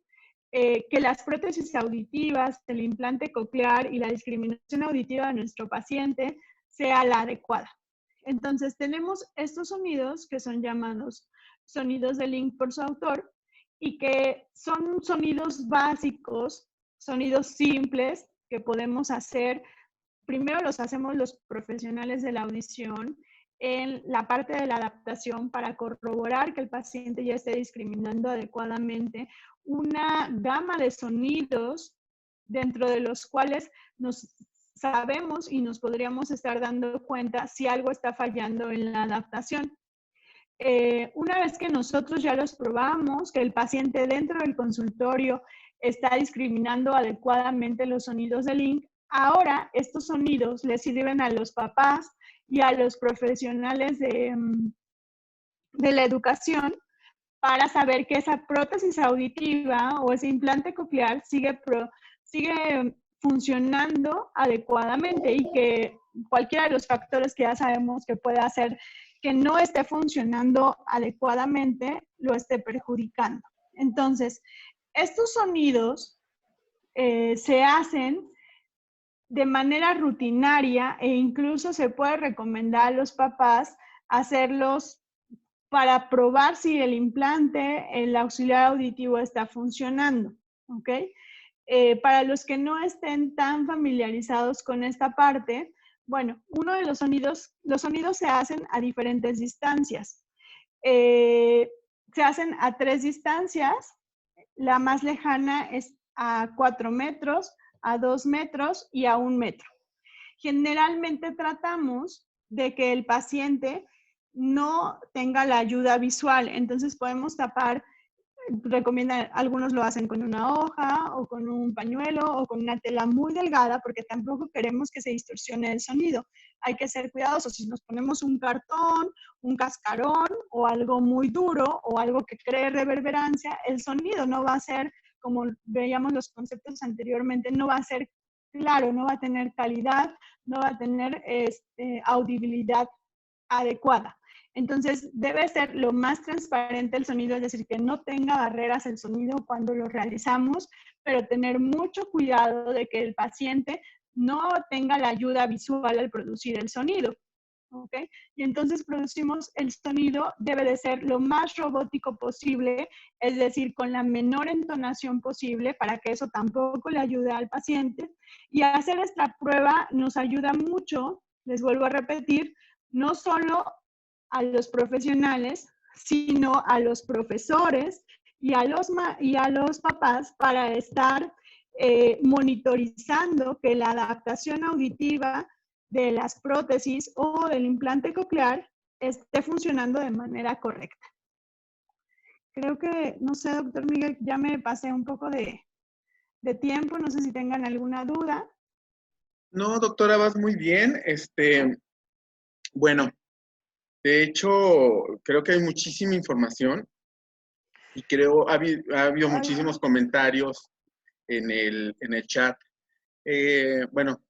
que las prótesis auditivas, el implante coclear y la discriminación auditiva de nuestro paciente sea la adecuada. Entonces tenemos estos sonidos que son llamados sonidos de Link por su autor y que son sonidos básicos, sonidos simples que podemos hacer. Primero los hacemos los profesionales de la audición en la parte de la adaptación para corroborar que el paciente ya esté discriminando adecuadamente una gama de sonidos dentro de los cuales nos sabemos y nos podríamos estar dando cuenta si algo está fallando en la adaptación. Una vez que nosotros ya los probamos, que el paciente dentro del consultorio está discriminando adecuadamente los sonidos de Link, ahora estos sonidos les sirven a los papás y a los profesionales de la educación para saber que esa prótesis auditiva o ese implante coclear sigue funcionando adecuadamente y que cualquiera de los factores que ya sabemos que puede hacer que no esté funcionando adecuadamente lo esté perjudicando. Entonces, estos sonidos se hacen de manera rutinaria e incluso se puede recomendar a los papás hacerlos para probar si el implante, el auxiliar auditivo está funcionando, ¿ok? Para los que no estén tan familiarizados con esta parte, bueno, uno de los sonidos se hacen a diferentes distancias. Se hacen a 3 distancias, la más lejana es a 4 metros, a 2 metros y a 1 metro. Generalmente tratamos de que el paciente no tenga la ayuda visual, entonces podemos tapar, recomiendan, algunos lo hacen con una hoja o con un pañuelo o con una tela muy delgada porque tampoco queremos que se distorsione el sonido. Hay que ser cuidadosos. Si nos ponemos un cartón, un cascarón o algo muy duro o algo que cree reverberancia, el sonido no va a ser, como veíamos los conceptos anteriormente, no va a ser claro, no va a tener calidad, no va a tener audibilidad adecuada. Entonces, debe ser lo más transparente el sonido, es decir, que no tenga barreras el sonido cuando lo realizamos, pero tener mucho cuidado de que el paciente no tenga la ayuda visual al producir el sonido. ¿Ok? Y entonces producimos el sonido, debe de ser lo más robótico posible, es decir, con la menor entonación posible para que eso tampoco le ayude al paciente. Y hacer esta prueba nos ayuda mucho, les vuelvo a repetir, no solo a los profesionales, sino a los profesores y a los papás para estar monitorizando que la adaptación auditiva de las prótesis o del implante coclear esté funcionando de manera correcta. Creo que, no sé, doctor Miguel, ya me pasé un poco de tiempo, no sé si tengan alguna duda. No, doctora, vas muy bien. Bueno, de hecho, creo que hay muchísima información y creo ha habido muchísimos comentarios en el chat. Bueno,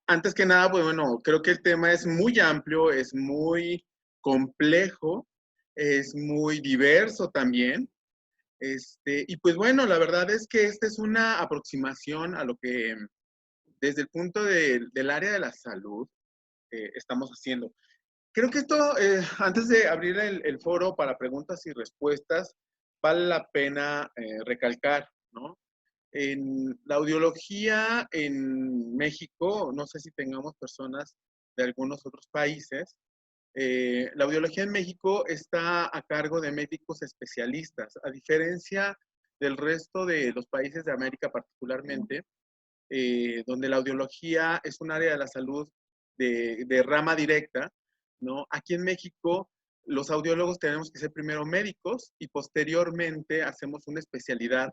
antes que nada, pues bueno, creo que el tema es muy amplio, es muy complejo, es muy diverso también. Y pues bueno, la verdad es que esta es una aproximación a lo que desde el punto del área de la salud estamos haciendo. Creo que esto, antes de abrir el foro para preguntas y respuestas, vale la pena recalcar, ¿no? En la audiología en México, no sé si tengamos personas de algunos otros países, la audiología en México está a cargo de médicos especialistas, a diferencia del resto de los países de América particularmente, donde la audiología es un área de la salud de rama directa, ¿no? Aquí en México, los audiólogos tenemos que ser primero médicos y posteriormente hacemos una especialidad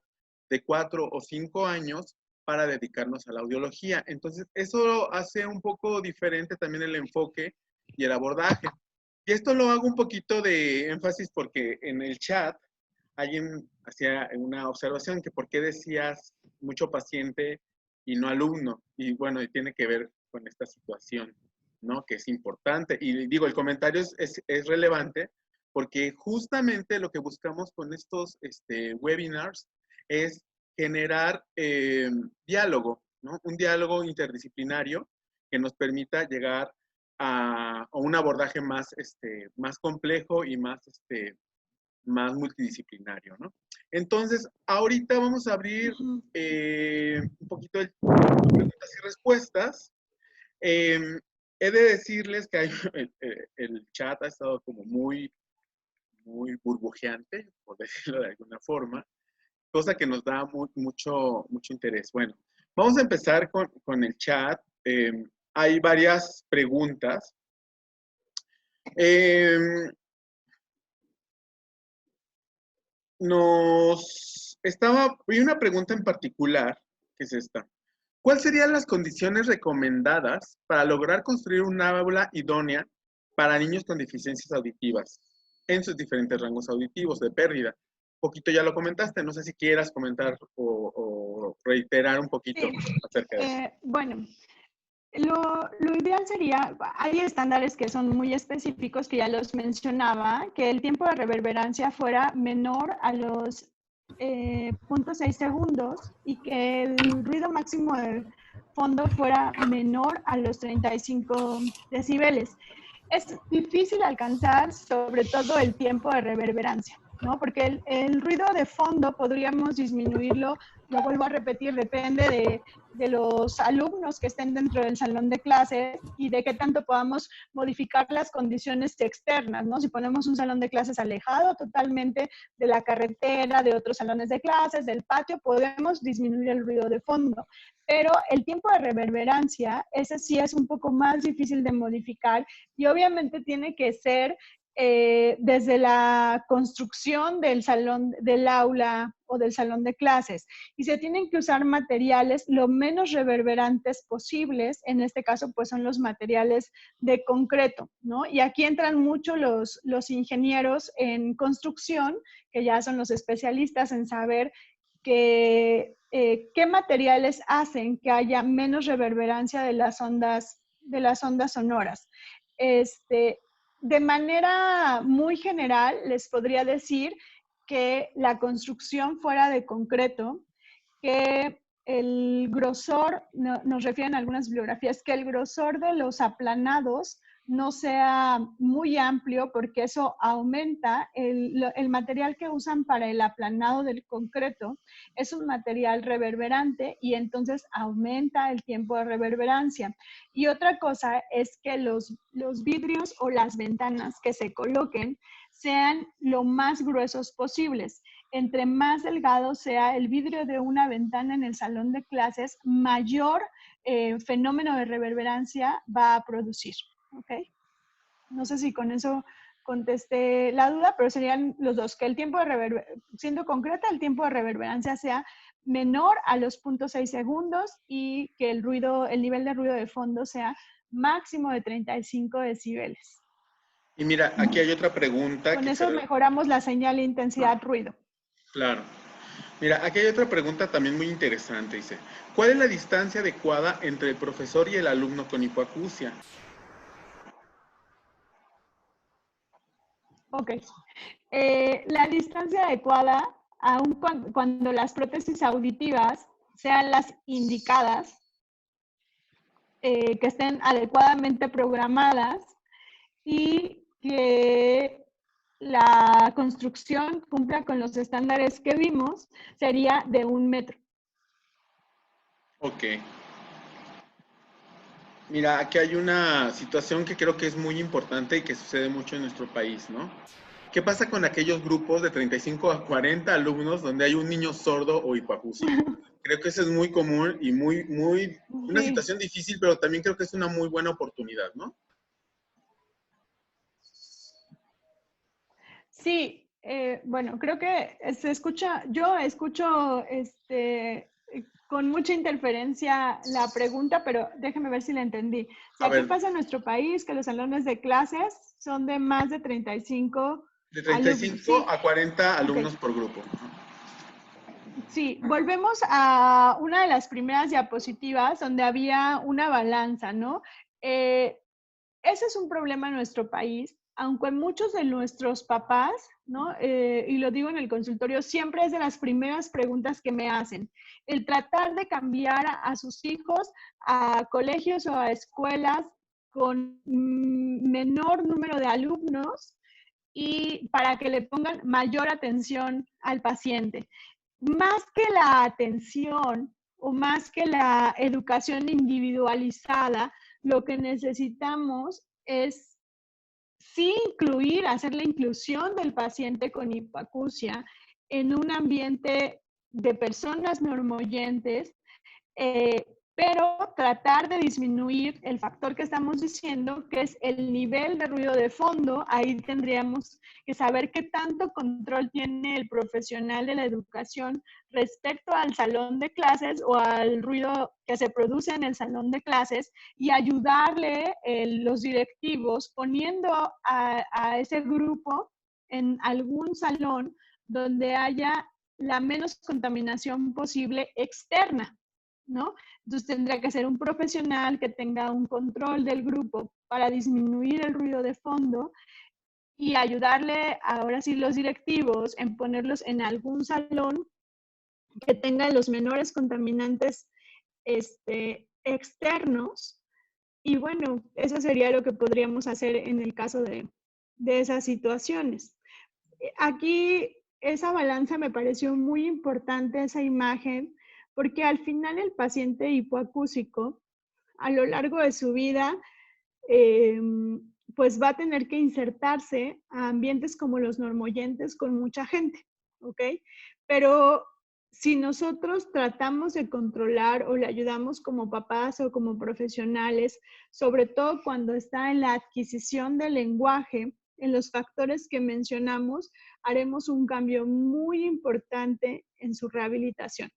de 4 o 5 años para dedicarnos a la audiología. Entonces, eso hace un poco diferente también el enfoque y el abordaje. Y esto lo hago un poquito de énfasis porque en el chat alguien hacía una observación que por qué decías mucho paciente y no alumno. Y bueno, y tiene que ver con esta situación, ¿no? Que es importante. Y digo, el comentario es relevante porque justamente lo que buscamos con estos webinars es generar diálogo, ¿no? Un diálogo interdisciplinario que nos permita llegar a un abordaje más complejo y más multidisciplinario, ¿no? Entonces, ahorita vamos a abrir un poquito de preguntas y respuestas. He de decirles que el chat ha estado como muy burbujeante, por decirlo de alguna forma, cosa que nos da mucho interés. Bueno, vamos a empezar con el chat. Hay varias preguntas. Hay una pregunta en particular, que es esta. ¿Cuáles serían las condiciones recomendadas para lograr construir un aula idónea para niños con deficiencias auditivas en sus diferentes rangos auditivos de pérdida? Un poquito ya lo comentaste, no sé si quieras comentar o reiterar un poquito acerca de eso. Bueno, lo ideal sería, hay estándares que son muy específicos que ya los mencionaba, que el tiempo de reverberancia fuera menor a los 0.6 segundos y que el ruido máximo del fondo fuera menor a los 35 decibeles. Es difícil alcanzar sobre todo el tiempo de reverberancia, ¿no? Porque el ruido de fondo podríamos disminuirlo, lo vuelvo a repetir, depende de los alumnos que estén dentro del salón de clases y de qué tanto podamos modificar las condiciones externas, ¿no? Si ponemos un salón de clases alejado totalmente de la carretera, de otros salones de clases, del patio, podemos disminuir el ruido de fondo. Pero el tiempo de reverberancia, ese sí es un poco más difícil de modificar y obviamente tiene que ser desde la construcción del salón, del aula o del salón de clases. Y se tienen que usar materiales lo menos reverberantes posibles. En este caso, pues son los materiales de concreto, ¿no? Y aquí entran mucho los ingenieros en construcción, que ya son los especialistas en saber qué materiales hacen que haya menos reverberancia de las ondas de las ondas sonoras. De manera muy general, les podría decir que la construcción fuera de concreto, que el grosor, nos refieren a algunas bibliografías, que el grosor de los aplanados no sea muy amplio porque eso aumenta el material que usan para el aplanado del concreto. Es un material reverberante y entonces aumenta el tiempo de reverberancia. Y otra cosa es que los vidrios o las ventanas que se coloquen sean lo más gruesos posibles. Entre más delgado sea el vidrio de una ventana en el salón de clases, mayor fenómeno de reverberancia va a producir. ¿Ok? No sé si con eso contesté la duda, pero serían los dos, que el tiempo de reverberancia, siendo concreta, el tiempo de reverberancia sea menor a los 0.6 segundos y que el nivel de ruido de fondo sea máximo de 35 decibeles. Y mira, aquí hay otra pregunta. Con eso mejoramos la señal de intensidad ruido. Claro. Mira, aquí hay otra pregunta también muy interesante. Dice, ¿cuál es la distancia adecuada entre el profesor y el alumno con hipoacusia? Ok. La distancia adecuada, aun cuando las prótesis auditivas sean las indicadas, que estén adecuadamente programadas y que la construcción cumpla con los estándares que vimos, sería de 1 metro. Ok. Mira, aquí hay una situación que creo que es muy importante y que sucede mucho en nuestro país, ¿no? ¿Qué pasa con aquellos grupos de 35 a 40 alumnos donde hay un niño sordo o hipoacúsico? Creo que eso es muy común y una Sí. situación difícil, pero también creo que es una muy buena oportunidad, ¿no? Sí, bueno, creo que se escucha, yo escucho con mucha interferencia la pregunta, pero déjame ver si la entendí. O A sea, ¿qué ver, pasa en nuestro país? Que los salones de clases son de más de 35 de alumnos. 35 Sí, a 40 ok. alumnos por grupo. Sí, volvemos a una de las primeras diapositivas donde había una balanza, ¿no? Ese es un problema en nuestro país, aunque muchos de nuestros papás, ¿no? Y lo digo en el consultorio, siempre es de las primeras preguntas que me hacen. El tratar de cambiar a sus hijos a colegios o a escuelas con menor número de alumnos y para que le pongan mayor atención al paciente. Más que la atención o más que la educación individualizada, lo que necesitamos es sí incluir, hacer la inclusión del paciente con hipoacusia en un ambiente de personas normoyentes, eh, pero tratar de disminuir el factor que estamos diciendo, que es el nivel de ruido de fondo. Ahí tendríamos que saber qué tanto control tiene el profesional de la educación respecto al salón de clases o al ruido que se produce en el salón de clases y ayudarle los directivos poniendo a ese grupo en algún salón donde haya la menos contaminación posible externa, ¿no? Entonces tendría que ser un profesional que tenga un control del grupo para disminuir el ruido de fondo y ayudarle ahora sí los directivos en ponerlos en algún salón que tenga los menores contaminantes externos. Y bueno, eso sería lo que podríamos hacer en el caso de esas situaciones. Aquí esa balanza me pareció muy importante, esa imagen, porque al final el paciente hipoacúsico, a lo largo de su vida, eh, pues va a tener que insertarse a ambientes como los normoyentes con mucha gente, ¿ok? Pero si nosotros tratamos de controlar o le ayudamos como papás o como profesionales, sobre todo cuando está en la adquisición del lenguaje, en los factores que mencionamos, haremos un cambio muy importante en su rehabilitación.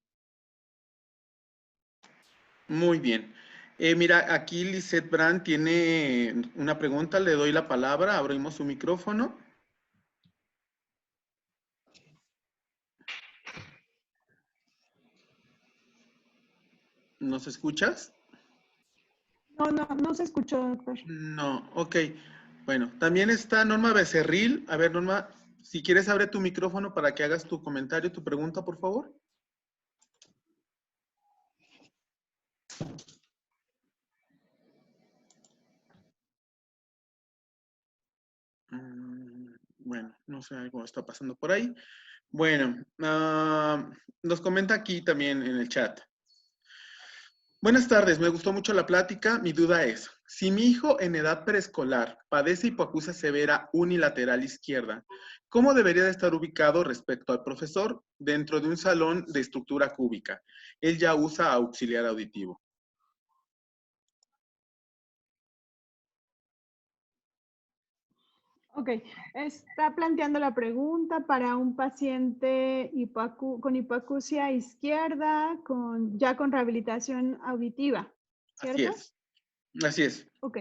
Muy bien. Mira, aquí Lisette Brand tiene una pregunta, le doy la palabra, abrimos su micrófono. ¿Nos escuchas? No se escuchó, doctor. No, ok. Bueno, también está Norma Becerril. A ver, Norma, si quieres abre tu micrófono para que hagas tu comentario, tu pregunta, por favor. Bueno, no sé, algo está pasando por ahí. Bueno, nos comenta aquí también en el chat. Buenas tardes, me gustó mucho la plática. Mi duda es, si mi hijo en edad preescolar padece hipoacusia severa unilateral izquierda, ¿cómo debería de estar ubicado respecto al profesor dentro de un salón de estructura cúbica? Él ya usa auxiliar auditivo. Ok, está planteando la pregunta para un paciente con hipoacusia izquierda, ya con rehabilitación auditiva, Así ¿cierto? es, así es. Ok.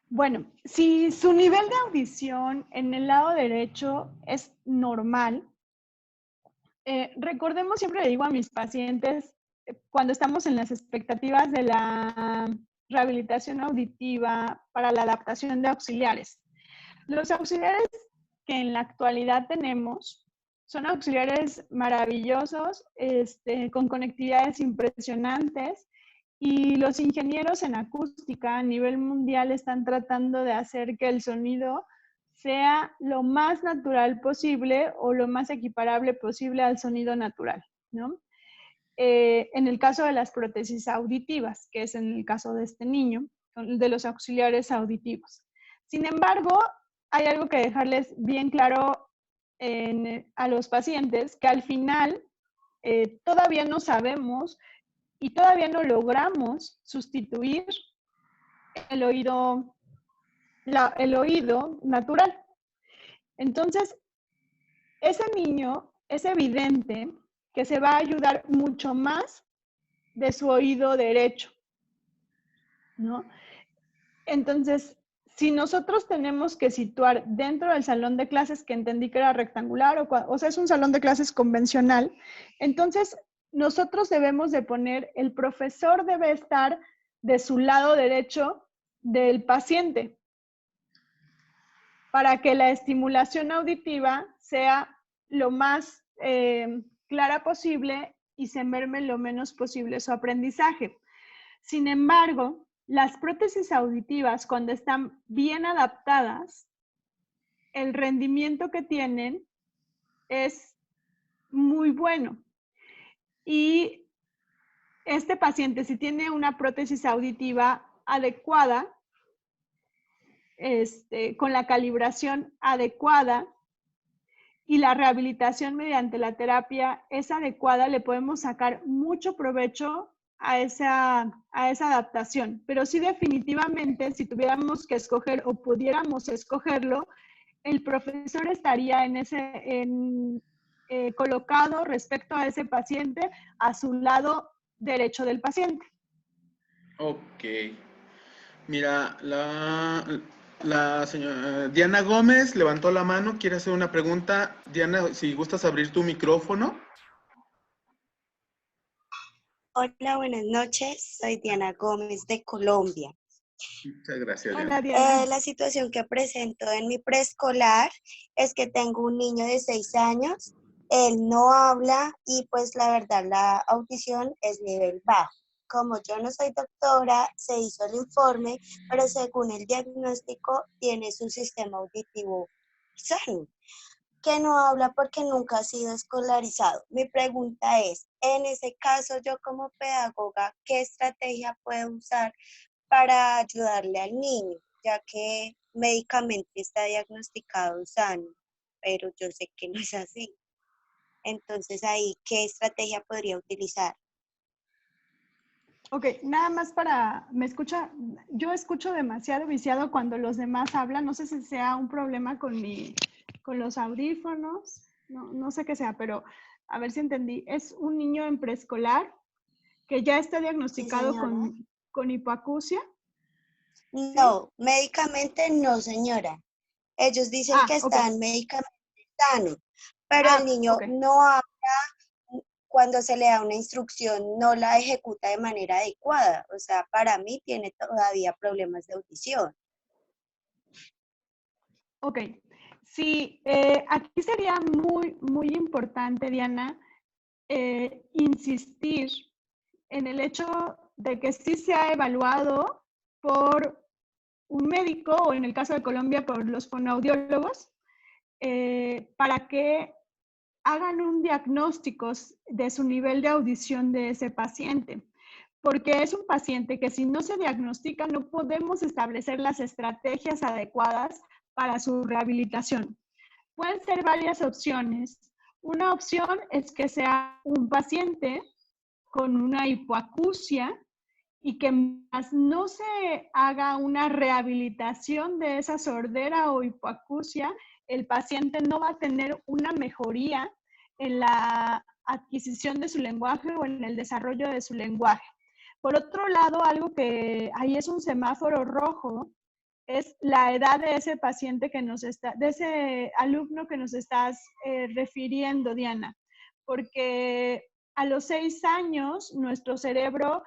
Bueno, si su nivel de audición en el lado derecho es normal, recordemos, siempre le digo a mis pacientes, cuando estamos en las expectativas de la rehabilitación auditiva para la adaptación de auxiliares. Los auxiliares que en la actualidad tenemos son auxiliares maravillosos, con conectividades impresionantes, y los ingenieros en acústica a nivel mundial están tratando de hacer que el sonido sea lo más natural posible o lo más equiparable posible al sonido natural, ¿no? En el caso de las prótesis auditivas, que es en el caso de este niño, de los auxiliares auditivos. Sin embargo, hay algo que dejarles bien claro a los pacientes, que al final todavía no sabemos y todavía no logramos sustituir el oído, el oído natural. Entonces, ese niño es evidente que se va a ayudar mucho más de su oído derecho, ¿no? Entonces, si nosotros tenemos que situar dentro del salón de clases, que entendí que era rectangular, o sea, es un salón de clases convencional, entonces nosotros debemos de poner, el profesor debe estar de su lado derecho del paciente, para que la estimulación auditiva sea lo más clara posible y se merme lo menos posible su aprendizaje. Sin embargo, las prótesis auditivas, cuando están bien adaptadas, el rendimiento que tienen es muy bueno. Y este paciente, si tiene una prótesis auditiva adecuada, con la calibración adecuada y la rehabilitación mediante la terapia es adecuada, le podemos sacar mucho provecho a esa adaptación. Pero sí, definitivamente, si tuviéramos que escoger o pudiéramos escogerlo, el profesor estaría colocado respecto a ese paciente a su lado derecho del paciente. Ok. Mira, la señora Diana Gómez levantó la mano, quiere hacer una pregunta. Diana, si gustas abrir tu micrófono. Hola, buenas noches. Soy Diana Gómez de Colombia. Muchas gracias, Diana. Hola, Diana. La situación que presento en mi preescolar es que tengo un niño de 6 años. Él no habla y pues la verdad la audición es nivel bajo. Como yo no soy doctora, se hizo el informe, pero según el diagnóstico tiene su sistema auditivo sano, que no habla porque nunca ha sido escolarizado. Mi pregunta es, en ese caso, yo como pedagoga, ¿qué estrategia puedo usar para ayudarle al niño? Ya que médicamente está diagnosticado sano, pero yo sé que no es así. Entonces ahí, ¿qué estrategia podría utilizar? Ok, nada más ¿me escucha? Yo escucho demasiado viciado cuando los demás hablan. No sé si sea un problema con los audífonos. No sé qué sea, pero a ver si entendí. Es un niño en preescolar que ya está Sí, diagnosticado señora. con hipoacusia. ¿Sí? No, médicamente no, señora. Ellos dicen que Ok. están médicamente sanos, pero el niño Ok. no habla. cuando se le da una instrucción no la ejecuta de manera adecuada. O sea, para mí tiene todavía problemas de audición. Ok, sí, aquí sería muy importante, Diana, insistir en el hecho de que sí se ha evaluado por un médico, o en el caso de Colombia, por los fonoaudiólogos, para que hagan un diagnóstico de su nivel de audición de ese paciente. Porque es un paciente que si no se diagnostica no podemos establecer las estrategias adecuadas para su rehabilitación. Pueden ser varias opciones. Una opción es que sea un paciente con una hipoacusia y que más no se haga una rehabilitación de esa sordera o hipoacusia, el paciente no va a tener una mejoría en la adquisición de su lenguaje o en el desarrollo de su lenguaje. Por otro lado, algo que ahí es un semáforo rojo, es la edad de ese paciente que nos está, de ese alumno que nos estás refiriendo, Diana, porque a los 6 años nuestro cerebro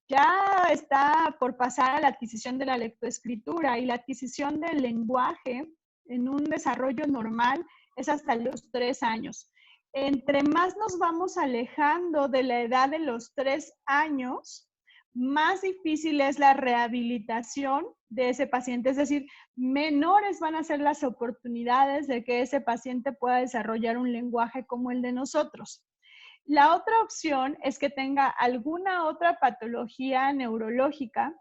ya está por pasar a la adquisición de la lectoescritura y la adquisición del lenguaje en un desarrollo normal es hasta los 3 años. Entre más nos vamos alejando de la edad de los 3 años, más difícil es la rehabilitación de ese paciente, es decir, menores van a ser las oportunidades de que ese paciente pueda desarrollar un lenguaje como el de nosotros. La otra opción es que tenga alguna otra patología neurológica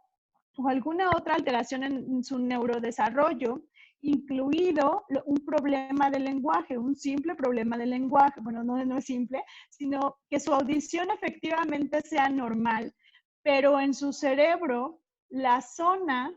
o alguna otra alteración en su neurodesarrollo, incluido un problema de lenguaje, un simple problema de lenguaje. Bueno, no es simple, sino que su audición efectivamente sea normal, pero en su cerebro, la zona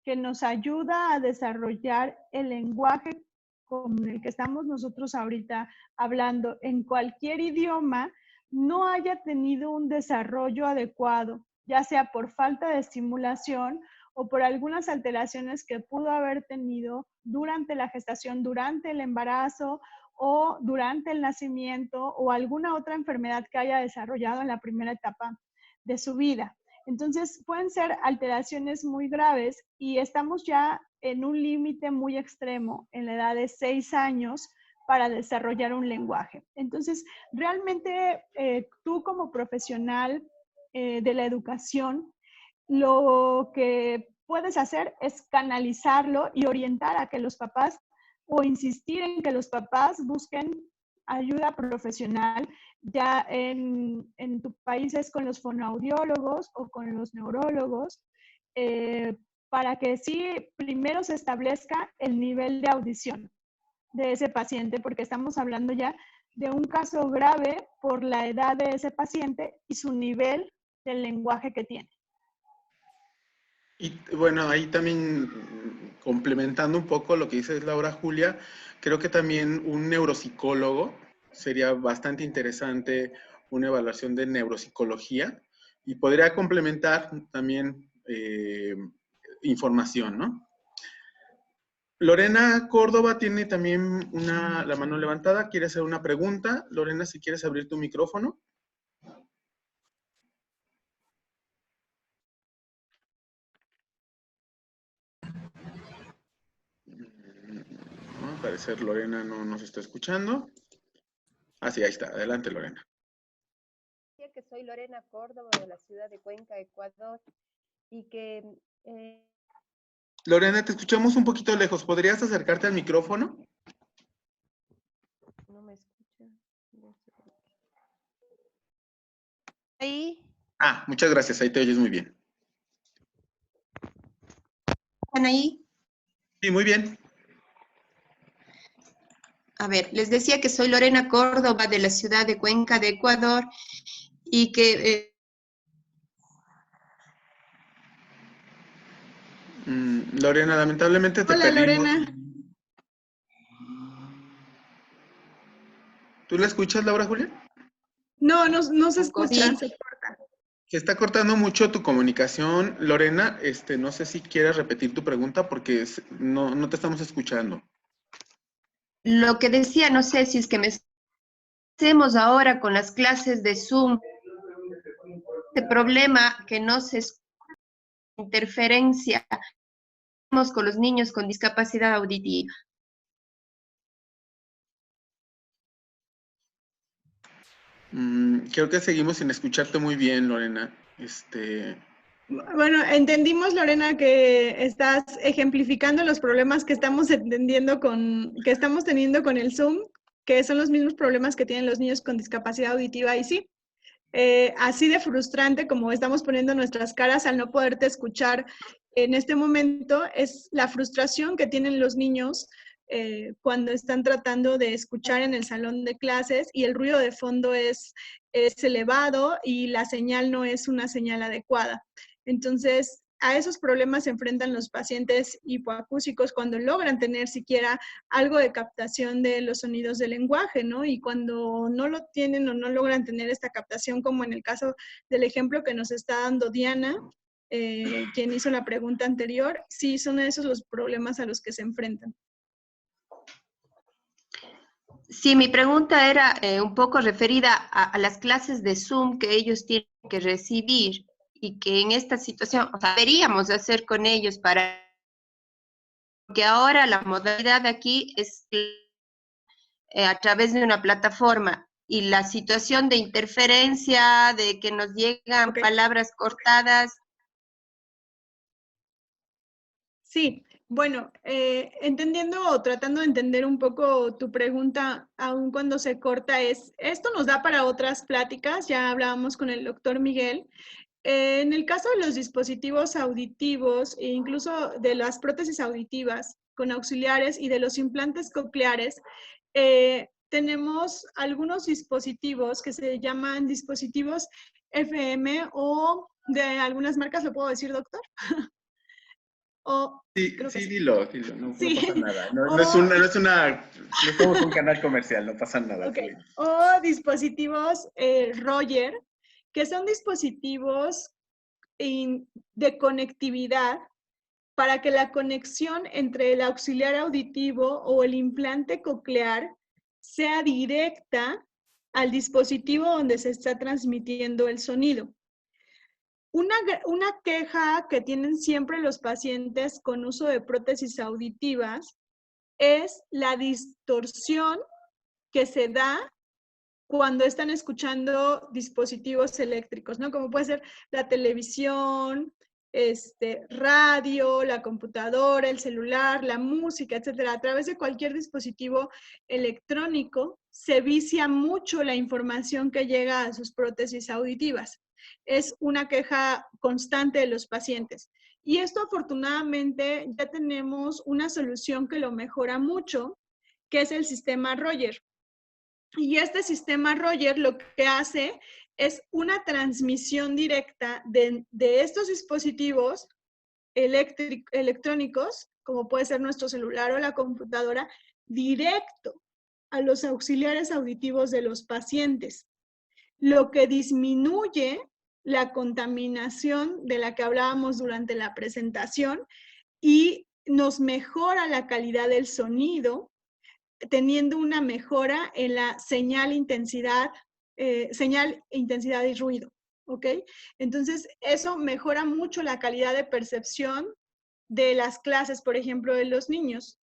que nos ayuda a desarrollar el lenguaje con el que estamos nosotros ahorita hablando en cualquier idioma, no haya tenido un desarrollo adecuado, ya sea por falta de estimulación o por algunas alteraciones que pudo haber tenido durante la gestación, durante el embarazo o durante el nacimiento o alguna otra enfermedad que haya desarrollado en la primera etapa de su vida. Entonces, pueden ser alteraciones muy graves y estamos ya en un límite muy extremo en la edad de 6 años para desarrollar un lenguaje. Entonces, realmente tú como profesional de la educación, lo que puedes hacer es canalizarlo y orientar a que los papás o insistir en que los papás busquen ayuda profesional, ya en tu país es con los fonoaudiólogos o con los neurólogos, para que sí primero se establezca el nivel de audición de ese paciente, porque estamos hablando ya de un caso grave por la edad de ese paciente y su nivel del lenguaje que tiene. Y bueno, ahí también complementando un poco lo que dice Laura Julia, creo que también un neuropsicólogo sería bastante interesante, una evaluación de neuropsicología, y podría complementar también información, ¿no? Lorena Córdoba tiene también la mano levantada, quiere hacer una pregunta. Lorena, si quieres abrir tu micrófono. No, al parecer Lorena no nos está escuchando. Ah, sí, ahí está. Adelante, Lorena. Que soy Lorena Córdoba de la ciudad de Cuenca, Ecuador, y que... Lorena, te escuchamos un poquito lejos. ¿Podrías acercarte al micrófono? No me escucha. Ahí. Ah, muchas gracias. Ahí te oyes muy bien. ¿Están ahí? Sí, muy bien. A ver, les decía que soy Lorena Córdoba de la ciudad de Cuenca, de Ecuador, y que... Lorena, lamentablemente te Hola, perdimos. Lorena. ¿Tú la escuchas, Laura Julia? No se escucha, COVID. se corta. Se está cortando mucho tu comunicación, Lorena. No sé si quieres repetir tu pregunta porque no te estamos escuchando. Lo que decía, no sé si es que me hacemos ahora con las clases de Zoom? Este problema que no se interferencia con los niños con discapacidad auditiva. Creo que seguimos sin escucharte muy bien, Lorena. Bueno, entendimos, Lorena, que estás ejemplificando los problemas que estamos teniendo con el Zoom, que son los mismos problemas que tienen los niños con discapacidad auditiva, y sí, así de frustrante como estamos poniendo nuestras caras al no poderte escuchar en este momento, es la frustración que tienen los niños cuando están tratando de escuchar en el salón de clases y el ruido de fondo es elevado y la señal no es una señal adecuada. Entonces, a esos problemas se enfrentan los pacientes hipoacúsicos cuando logran tener siquiera algo de captación de los sonidos del lenguaje, ¿no? Y cuando no lo tienen o no logran tener esta captación, como en el caso del ejemplo que nos está dando Diana, quien hizo la pregunta anterior, sí son esos los problemas a los que se enfrentan. Sí, mi pregunta era un poco referida a las clases de Zoom que ellos tienen que recibir y que en esta situación, o sea, deberíamos hacer con ellos para que ahora la modalidad aquí es a través de una plataforma y la situación de interferencia, de que nos llegan palabras cortadas. Sí, bueno, entendiendo o tratando de entender un poco tu pregunta, aun cuando se corta, esto nos da para otras pláticas, ya hablábamos con el doctor Miguel. En el caso de los dispositivos auditivos e incluso de las prótesis auditivas con auxiliares y de los implantes cocleares, tenemos algunos dispositivos que se llaman dispositivos FM o de algunas marcas, ¿lo puedo decir, doctor? Sí, creo que sí. Dilo, no, Sí. no pasa nada. No somos un canal comercial, no pasa nada. Okay. O dispositivos Roger, que son dispositivos de conectividad para que la conexión entre el auxiliar auditivo o el implante coclear sea directa al dispositivo donde se está transmitiendo el sonido. Una queja que tienen siempre los pacientes con uso de prótesis auditivas es la distorsión que se da cuando están escuchando dispositivos eléctricos, ¿no? Como puede ser la televisión, radio, la computadora, el celular, la música, etcétera. A través de cualquier dispositivo electrónico se vicia mucho la información que llega a sus prótesis auditivas. Es una queja constante de los pacientes. Y esto afortunadamente ya tenemos una solución que lo mejora mucho, que es el sistema Roger. Y este sistema Roger lo que hace es una transmisión directa de estos dispositivos electrónicos, como puede ser nuestro celular o la computadora, directo a los auxiliares auditivos de los pacientes, lo que disminuye la contaminación de la que hablábamos durante la presentación y nos mejora la calidad del sonido, teniendo una mejora en la señal, intensidad y ruido, ¿ok? Entonces, eso mejora mucho la calidad de percepción de las clases, por ejemplo, de los niños.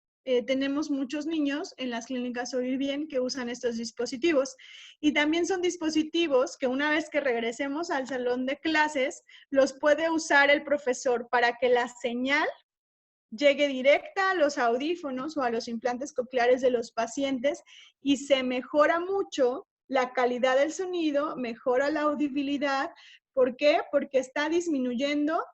Tenemos muchos niños en las clínicas Oír Bien que usan estos dispositivos. Y también son dispositivos que una vez que regresemos al salón de clases, los puede usar el profesor para que la señal llegue directa a los audífonos o a los implantes cocleares de los pacientes y se mejora mucho la calidad del sonido, mejora la audibilidad. ¿Por qué? Porque está disminuyendo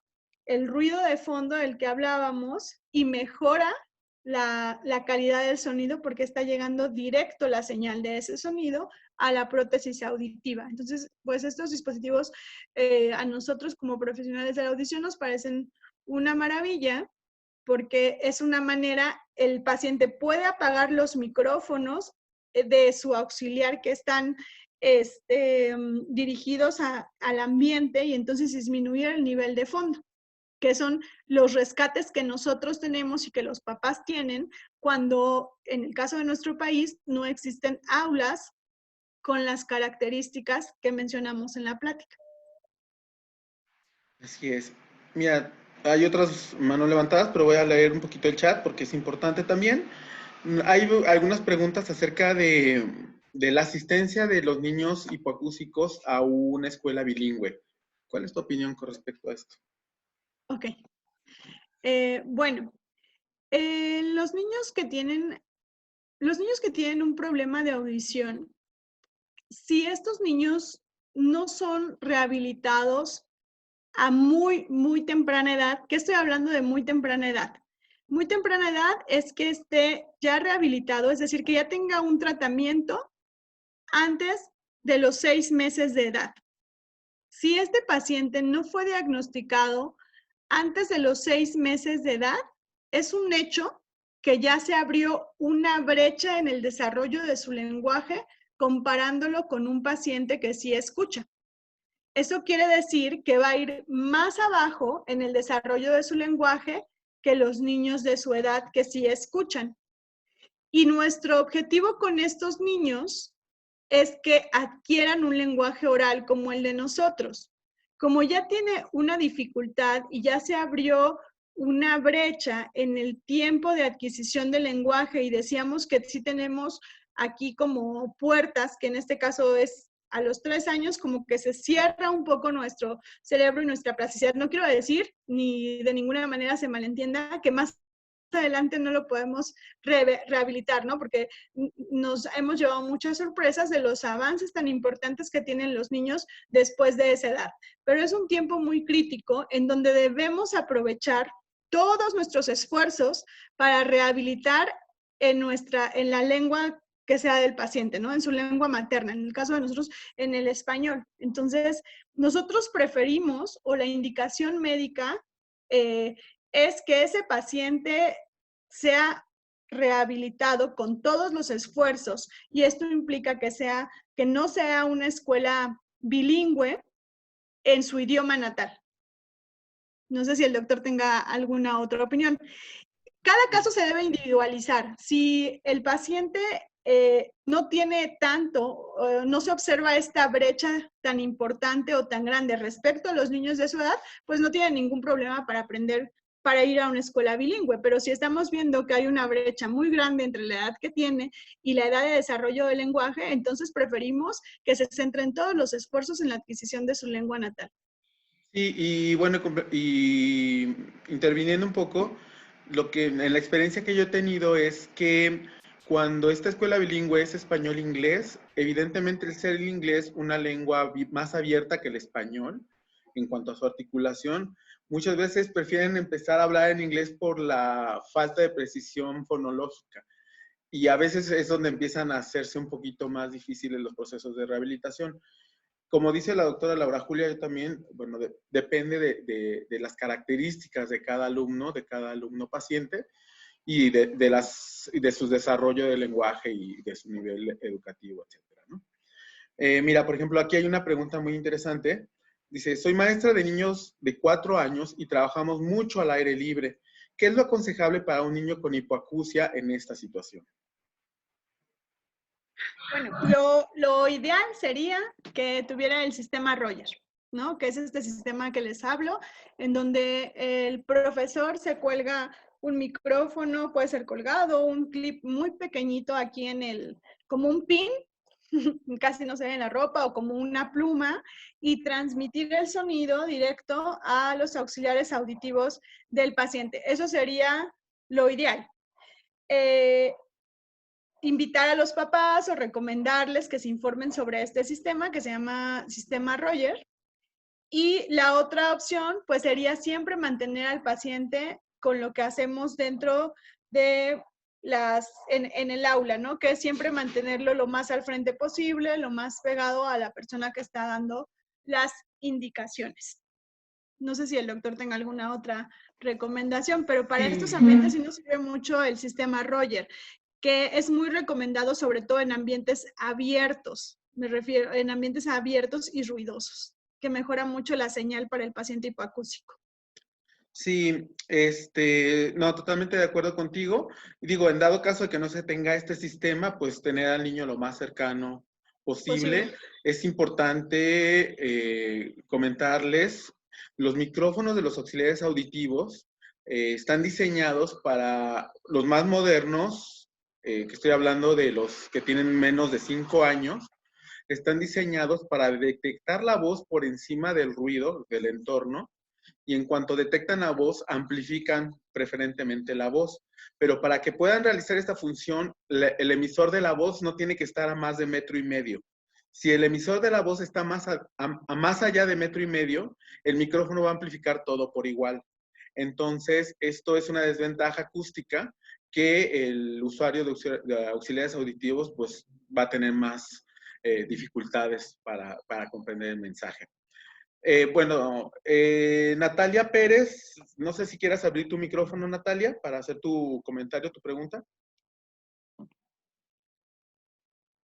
el ruido de fondo del que hablábamos y mejora la calidad del sonido porque está llegando directo la señal de ese sonido a la prótesis auditiva. Entonces, pues estos dispositivos a nosotros como profesionales de la audición nos parecen una maravilla, porque es una manera, el paciente puede apagar los micrófonos de su auxiliar que están dirigidos al ambiente y entonces disminuir el nivel de fondo, que son los rescates que nosotros tenemos y que los papás tienen cuando, en el caso de nuestro país, no existen aulas con las características que mencionamos en la plática. Así es. Mira, hay otras manos levantadas, pero voy a leer un poquito el chat porque es importante también. Hay algunas preguntas acerca de la asistencia de los niños hipoacúsicos a una escuela bilingüe. ¿Cuál es tu opinión con respecto a esto? Ok. Bueno, los niños que tienen un problema de audición, si estos niños no son rehabilitados a muy, muy temprana edad, ¿qué estoy hablando de muy temprana edad? Muy temprana edad es que esté ya rehabilitado, es decir, que ya tenga un tratamiento antes de los 6 meses de edad. Si este paciente no fue diagnosticado antes de los 6 meses de edad, es un hecho que ya se abrió una brecha en el desarrollo de su lenguaje comparándolo con un paciente que sí escucha. Eso quiere decir que va a ir más abajo en el desarrollo de su lenguaje que los niños de su edad que sí escuchan. Y nuestro objetivo con estos niños es que adquieran un lenguaje oral como el de nosotros. Como ya tiene una dificultad y ya se abrió una brecha en el tiempo de adquisición del lenguaje y decíamos que sí tenemos aquí como puertas, que en este caso es a los 3 años, como que se cierra un poco nuestro cerebro y nuestra plasticidad. No quiero decir, ni de ninguna manera se malentienda, que más adelante no lo podemos rehabilitar, ¿no? Porque nos hemos llevado muchas sorpresas de los avances tan importantes que tienen los niños después de esa edad. Pero es un tiempo muy crítico en donde debemos aprovechar todos nuestros esfuerzos para rehabilitar en la lengua que sea del paciente, ¿no? En su lengua materna, en el caso de nosotros, en el español. Entonces, nosotros preferimos, o la indicación médica es que ese paciente sea rehabilitado con todos los esfuerzos, y esto implica que no sea una escuela bilingüe en su idioma natal. No sé si el doctor tenga alguna otra opinión. Cada caso se debe individualizar. Si el paciente no tiene tanto, no se observa esta brecha tan importante o tan grande respecto a los niños de su edad, pues no tiene ningún problema para aprender, para ir a una escuela bilingüe. Pero si estamos viendo que hay una brecha muy grande entre la edad que tiene y la edad de desarrollo del lenguaje, entonces preferimos que se centren todos los esfuerzos en la adquisición de su lengua natal. Sí, y bueno, y interviniendo un poco, lo que en la experiencia que yo he tenido es que cuando esta escuela bilingüe es español-inglés, evidentemente el ser el inglés una lengua más abierta que el español en cuanto a su articulación, muchas veces prefieren empezar a hablar en inglés por la falta de precisión fonológica. Y a veces es donde empiezan a hacerse un poquito más difíciles los procesos de rehabilitación. Como dice la doctora Laura Julia, yo también, bueno, depende de las características de cada alumno paciente y de su desarrollo de lenguaje y de su nivel educativo, etcétera, ¿no? Mira, por ejemplo, aquí hay una pregunta muy interesante. Dice, soy maestra de niños de 4 años y trabajamos mucho al aire libre. ¿Qué es lo aconsejable para un niño con hipoacusia en esta situación? Bueno, lo ideal sería que tuviera el sistema Roger, ¿no? Que es este sistema que les hablo, en donde el profesor se cuelga un micrófono, puede ser colgado, un clip muy pequeñito aquí como un pin, casi no se ve en la ropa, o como una pluma, y transmitir el sonido directo a los auxiliares auditivos del paciente. Eso sería lo ideal. Invitar a los papás o recomendarles que se informen sobre este sistema que se llama sistema Roger. Y la otra opción, pues sería siempre mantener al paciente con lo que hacemos dentro de en el aula, ¿no? Que es siempre mantenerlo lo más al frente posible, lo más pegado a la persona que está dando las indicaciones. No sé si el doctor tenga alguna otra recomendación, pero para estos ambientes sí nos sirve mucho el sistema Roger, que es muy recomendado sobre todo en ambientes abiertos, me refiero en ambientes abiertos y ruidosos, que mejora mucho la señal para el paciente hipoacúsico. Sí, no, totalmente de acuerdo contigo. Digo, en dado caso de que no se tenga este sistema, pues tener al niño lo más cercano posible, es importante comentarles, los micrófonos de los auxiliares auditivos están diseñados para los más modernos, que estoy hablando de los que tienen menos de 5 años, están diseñados para detectar la voz por encima del ruido del entorno, y en cuanto detectan la voz, amplifican preferentemente la voz. Pero para que puedan realizar esta función, el emisor de la voz no tiene que estar a más de 1,5 metros. Si el emisor de la voz está más allá de 1,5 metros, el micrófono va a amplificar todo por igual. Entonces, esto es una desventaja acústica que el usuario de auxiliares auditivos pues, va a tener más dificultades para comprender el mensaje. Natalia Pérez, no sé si quieras abrir tu micrófono, Natalia, para hacer tu comentario, tu pregunta.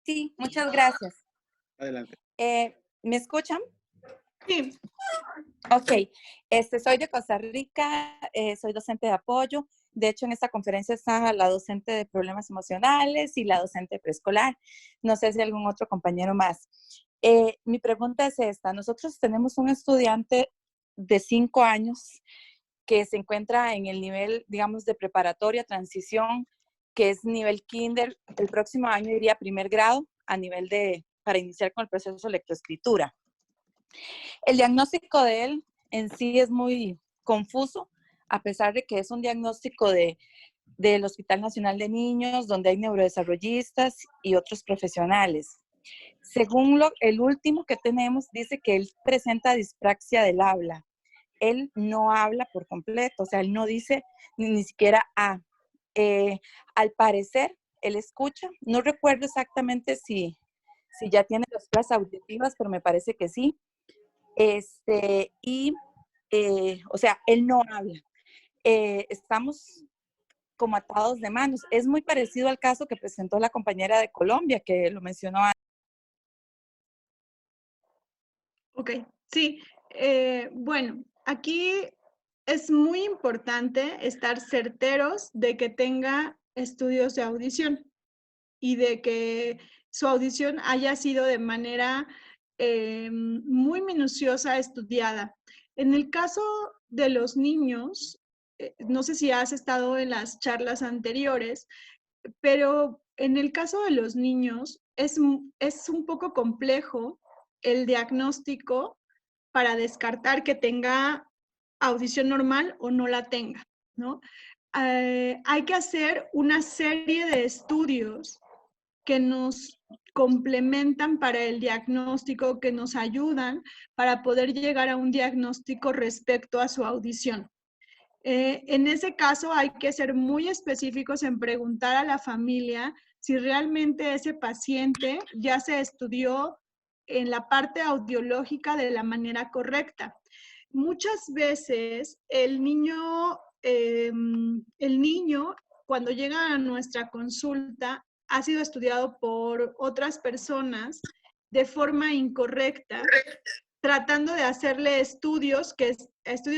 Sí, muchas gracias. Adelante. ¿Me escuchan? Sí. Ok, soy de Costa Rica, soy docente de apoyo. De hecho, en esta conferencia está la docente de problemas emocionales y la docente preescolar. No sé si algún otro compañero más. Mi pregunta es esta. Nosotros tenemos un estudiante de 5 años que se encuentra en el nivel, digamos, de preparatoria, transición, que es nivel kinder. El próximo año iría a primer grado a nivel para iniciar con el proceso de lectoescritura. El diagnóstico de él en sí es muy confuso, a pesar de que es un diagnóstico del Hospital Nacional de Niños, donde hay neurodesarrollistas y otros profesionales. Según el último que tenemos, dice que él presenta dispraxia del habla. Él no habla por completo, o sea, él no dice ni siquiera A. Al parecer, él escucha. No recuerdo exactamente si ya tiene las clases auditivas, pero me parece que sí. O sea, él no habla. Estamos como atados de manos. Es muy parecido al caso que presentó la compañera de Colombia, que lo mencionó antes. Ok, sí. Bueno, aquí es muy importante estar certeros de que tenga estudios de audición y de que su audición haya sido de manera muy minuciosa estudiada. En el caso de los niños, no sé si has estado en las charlas anteriores, pero en el caso de los niños es un poco complejo el diagnóstico para descartar que tenga audición normal o no la tenga, ¿no? Hay que hacer una serie de estudios que nos complementan para el diagnóstico, que nos ayudan para poder llegar a un diagnóstico respecto a su audición. En ese caso hay que ser muy específicos en preguntar a la familia si realmente ese paciente ya se estudió en la parte audiológica de la manera correcta. Muchas veces el niño cuando llega a nuestra consulta ha sido estudiado por otras personas de forma incorrecta, tratando de hacerle estudios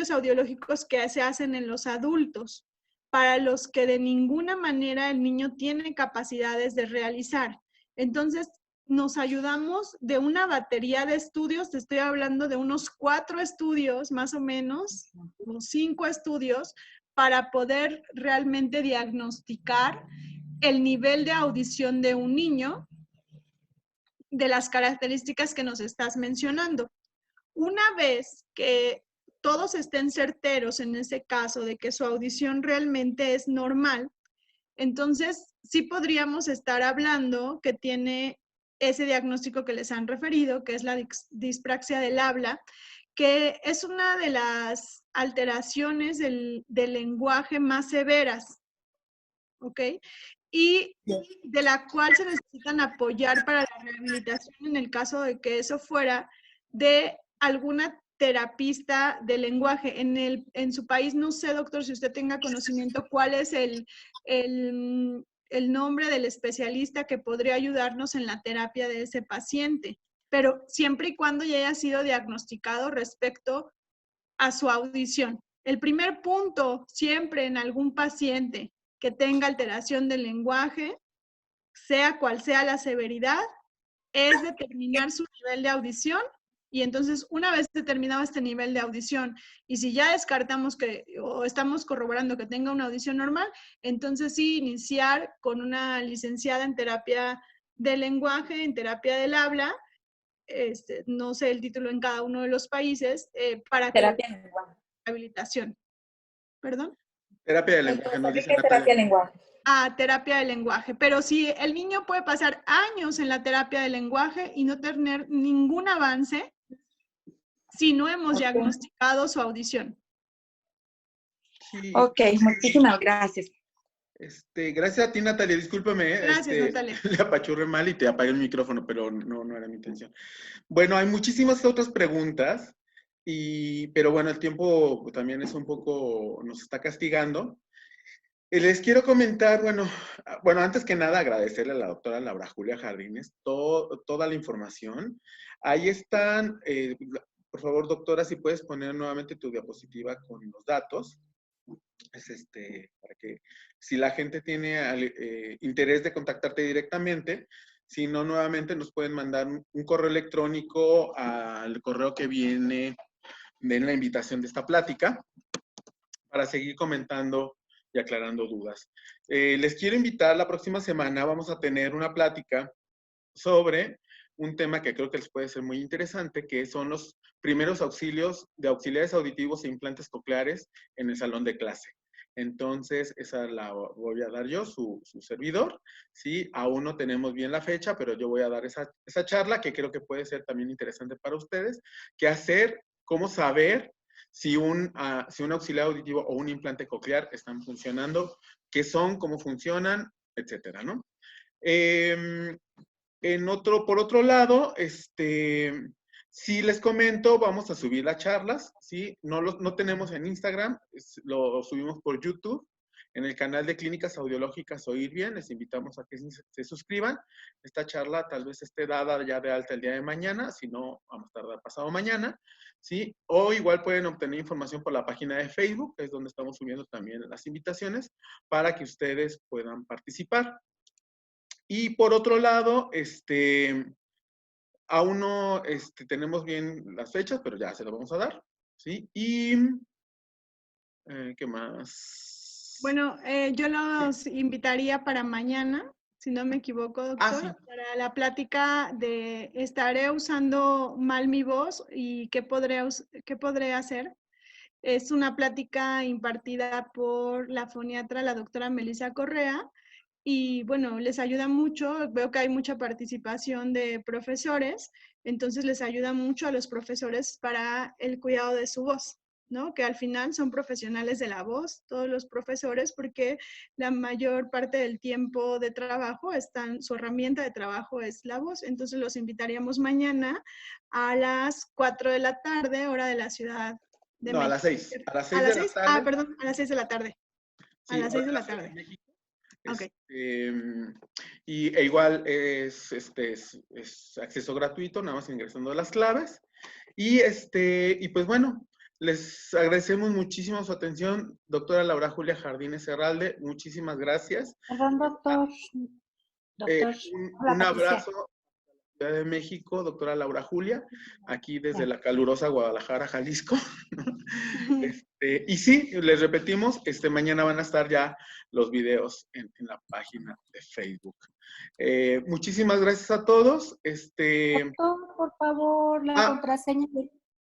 audiológicos que se hacen en los adultos, para los que de ninguna manera el niño tiene capacidades de realizar. Entonces, nos ayudamos de una batería de estudios, te estoy hablando de unos 4 estudios más o menos, o 5 estudios, para poder realmente diagnosticar el nivel de audición de un niño de las características que nos estás mencionando. Una vez que todos estén certeros en ese caso de que su audición realmente es normal, entonces sí podríamos estar hablando que tiene ese diagnóstico que les han referido, que es la dispraxia del habla, que es una de las alteraciones del lenguaje más severas, ¿ok? Y de la cual se necesitan apoyar para la rehabilitación en el caso de que eso fuera de alguna terapista de lenguaje. En su país, no sé, doctor, si usted tenga conocimiento, cuál es el nombre del especialista que podría ayudarnos en la terapia de ese paciente, pero siempre y cuando ya haya sido diagnosticado respecto a su audición. El primer punto, siempre en algún paciente que tenga alteración del lenguaje, sea cual sea la severidad, es determinar su nivel de audición. Y entonces, una vez determinado este nivel de audición, y si ya descartamos que, o estamos corroborando que tenga una audición normal, entonces sí iniciar con una licenciada en terapia del lenguaje, en terapia del habla, no sé el título en cada uno de los países, para que Terapia de lenguaje. habilitación. ¿Perdón? Terapia de En lenguaje, Costa nos dice Rica es terapia Natalia. de lenguaje. A terapia de lenguaje. Pero si el niño puede pasar años en la terapia de lenguaje y no tener ningún avance si no hemos Ok. diagnosticado su audición. Sí, Ok, muchísimas gracias. gracias a ti, Natalia. Discúlpame, Gracias, Natalia. le apachurré mal y te apagué el micrófono, pero no era mi intención. Bueno, hay muchísimas otras preguntas, pero bueno, el tiempo también es un poco, nos está castigando. Les quiero comentar, bueno, antes que nada agradecerle a la doctora Laura Julia Jardines toda la información. Ahí están, por favor, doctora, si puedes poner nuevamente tu diapositiva con los datos. Es para que si la gente tiene interés de contactarte directamente, si no, nuevamente nos pueden mandar un correo electrónico al correo que viene en la invitación de esta plática para seguir comentando y aclarando dudas. Les quiero invitar, la próxima semana vamos a tener una plática sobre un tema que creo que les puede ser muy interesante, que son los primeros auxilios de auxiliares auditivos e implantes cocleares en el salón de clase. Entonces, esa la voy a dar yo, su servidor. Sí, aún no tenemos bien la fecha, pero yo voy a dar esa charla que creo que puede ser también interesante para ustedes. ¿Qué hacer? ¿Cómo saber si un auxiliar auditivo o un implante coclear están funcionando? ¿Qué son? ¿Cómo funcionan? Etcétera, ¿no? Por otro lado, sí les comento, vamos a subir las charlas, ¿sí? No tenemos en Instagram, lo subimos por YouTube, en el canal de Clínicas Audiológicas Oír Bien, les invitamos a que se suscriban. Esta charla tal vez esté dada ya de alta el día de mañana, si no, vamos a tardar pasado mañana, ¿sí? O igual pueden obtener información por la página de Facebook, que es donde estamos subiendo también las invitaciones, para que ustedes puedan participar. Y por otro lado, aún no tenemos bien las fechas, pero ya se las vamos a dar, ¿sí? Y, ¿qué más? Bueno, yo los invitaría para mañana, si no me equivoco, doctor, Sí. para la plática de ¿estaré usando mal mi voz y qué podré hacer? Es una plática impartida por la foniatra, la doctora Melissa Correa, y bueno, les ayuda mucho. Veo que hay mucha participación de profesores, entonces les ayuda mucho a los profesores para el cuidado de su voz, ¿no? Que al final son profesionales de la voz, todos los profesores, porque la mayor parte del tiempo de trabajo su herramienta de trabajo es la voz. Entonces los invitaríamos mañana a las 4 de la tarde, hora de la Ciudad de No, México. a las 6. A las 6 ¿A de las la 6? tarde. Perdón, a las 6 de la tarde. Sí, A las 6 de la Ciudad de tarde. México. Ok. Igual es acceso gratuito, nada más ingresando las claves. Y pues bueno, les agradecemos muchísimo su atención, doctora Laura Julia Jardines Herralde, muchísimas gracias. Perdón, doctor. Hola, Un Patricia. abrazo Ciudad de México, doctora Laura Julia, aquí desde la calurosa Guadalajara, Jalisco. Y sí, les repetimos, mañana van a estar ya los videos en la página de Facebook. Muchísimas gracias a todos. Doctor, por favor, la contraseña,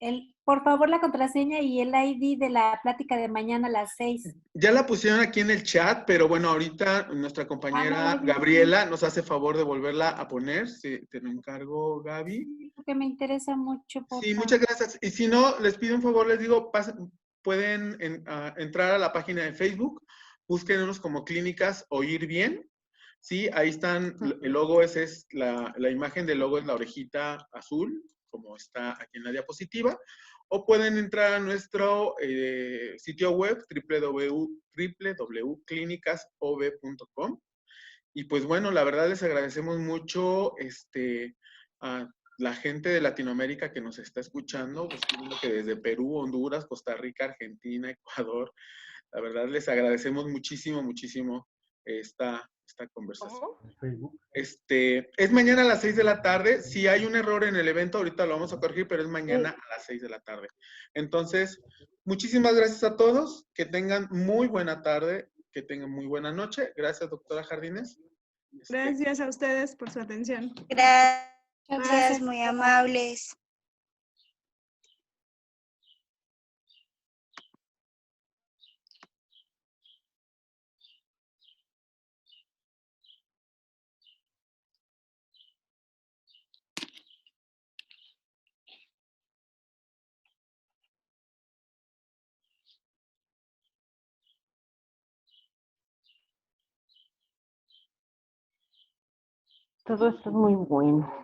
la contraseña y el ID de la plática de mañana a las 6. Ya la pusieron aquí en el chat, pero bueno, ahorita nuestra compañera Gabriela nos hace favor de volverla a poner. Sí, te lo encargo, Gaby. Porque me interesa mucho, por Sí, favor. muchas gracias. Y si no, les pido un favor, les digo, pueden entrar a la página de Facebook, búsquenos como Clínicas Oír Bien. Sí, ahí están, el logo es la imagen del logo es la orejita azul, como está aquí en la diapositiva. O pueden entrar a nuestro sitio web www.clinicasov.com. Y pues bueno, la verdad les agradecemos mucho a la gente de Latinoamérica que nos está escuchando, pues que desde Perú, Honduras, Costa Rica, Argentina, Ecuador. La verdad les agradecemos muchísimo, muchísimo esta esta conversación. ¿Cómo? Es mañana a las 6 de la tarde. Si hay un error en el evento, ahorita lo vamos a corregir, pero es mañana a las 6 de la tarde. Entonces, muchísimas gracias a todos. Que tengan muy buena tarde, que tengan muy buena noche. Gracias, doctora Jardines. Gracias a ustedes por su atención. Gracias, muy amables. Todo esto es muy bueno.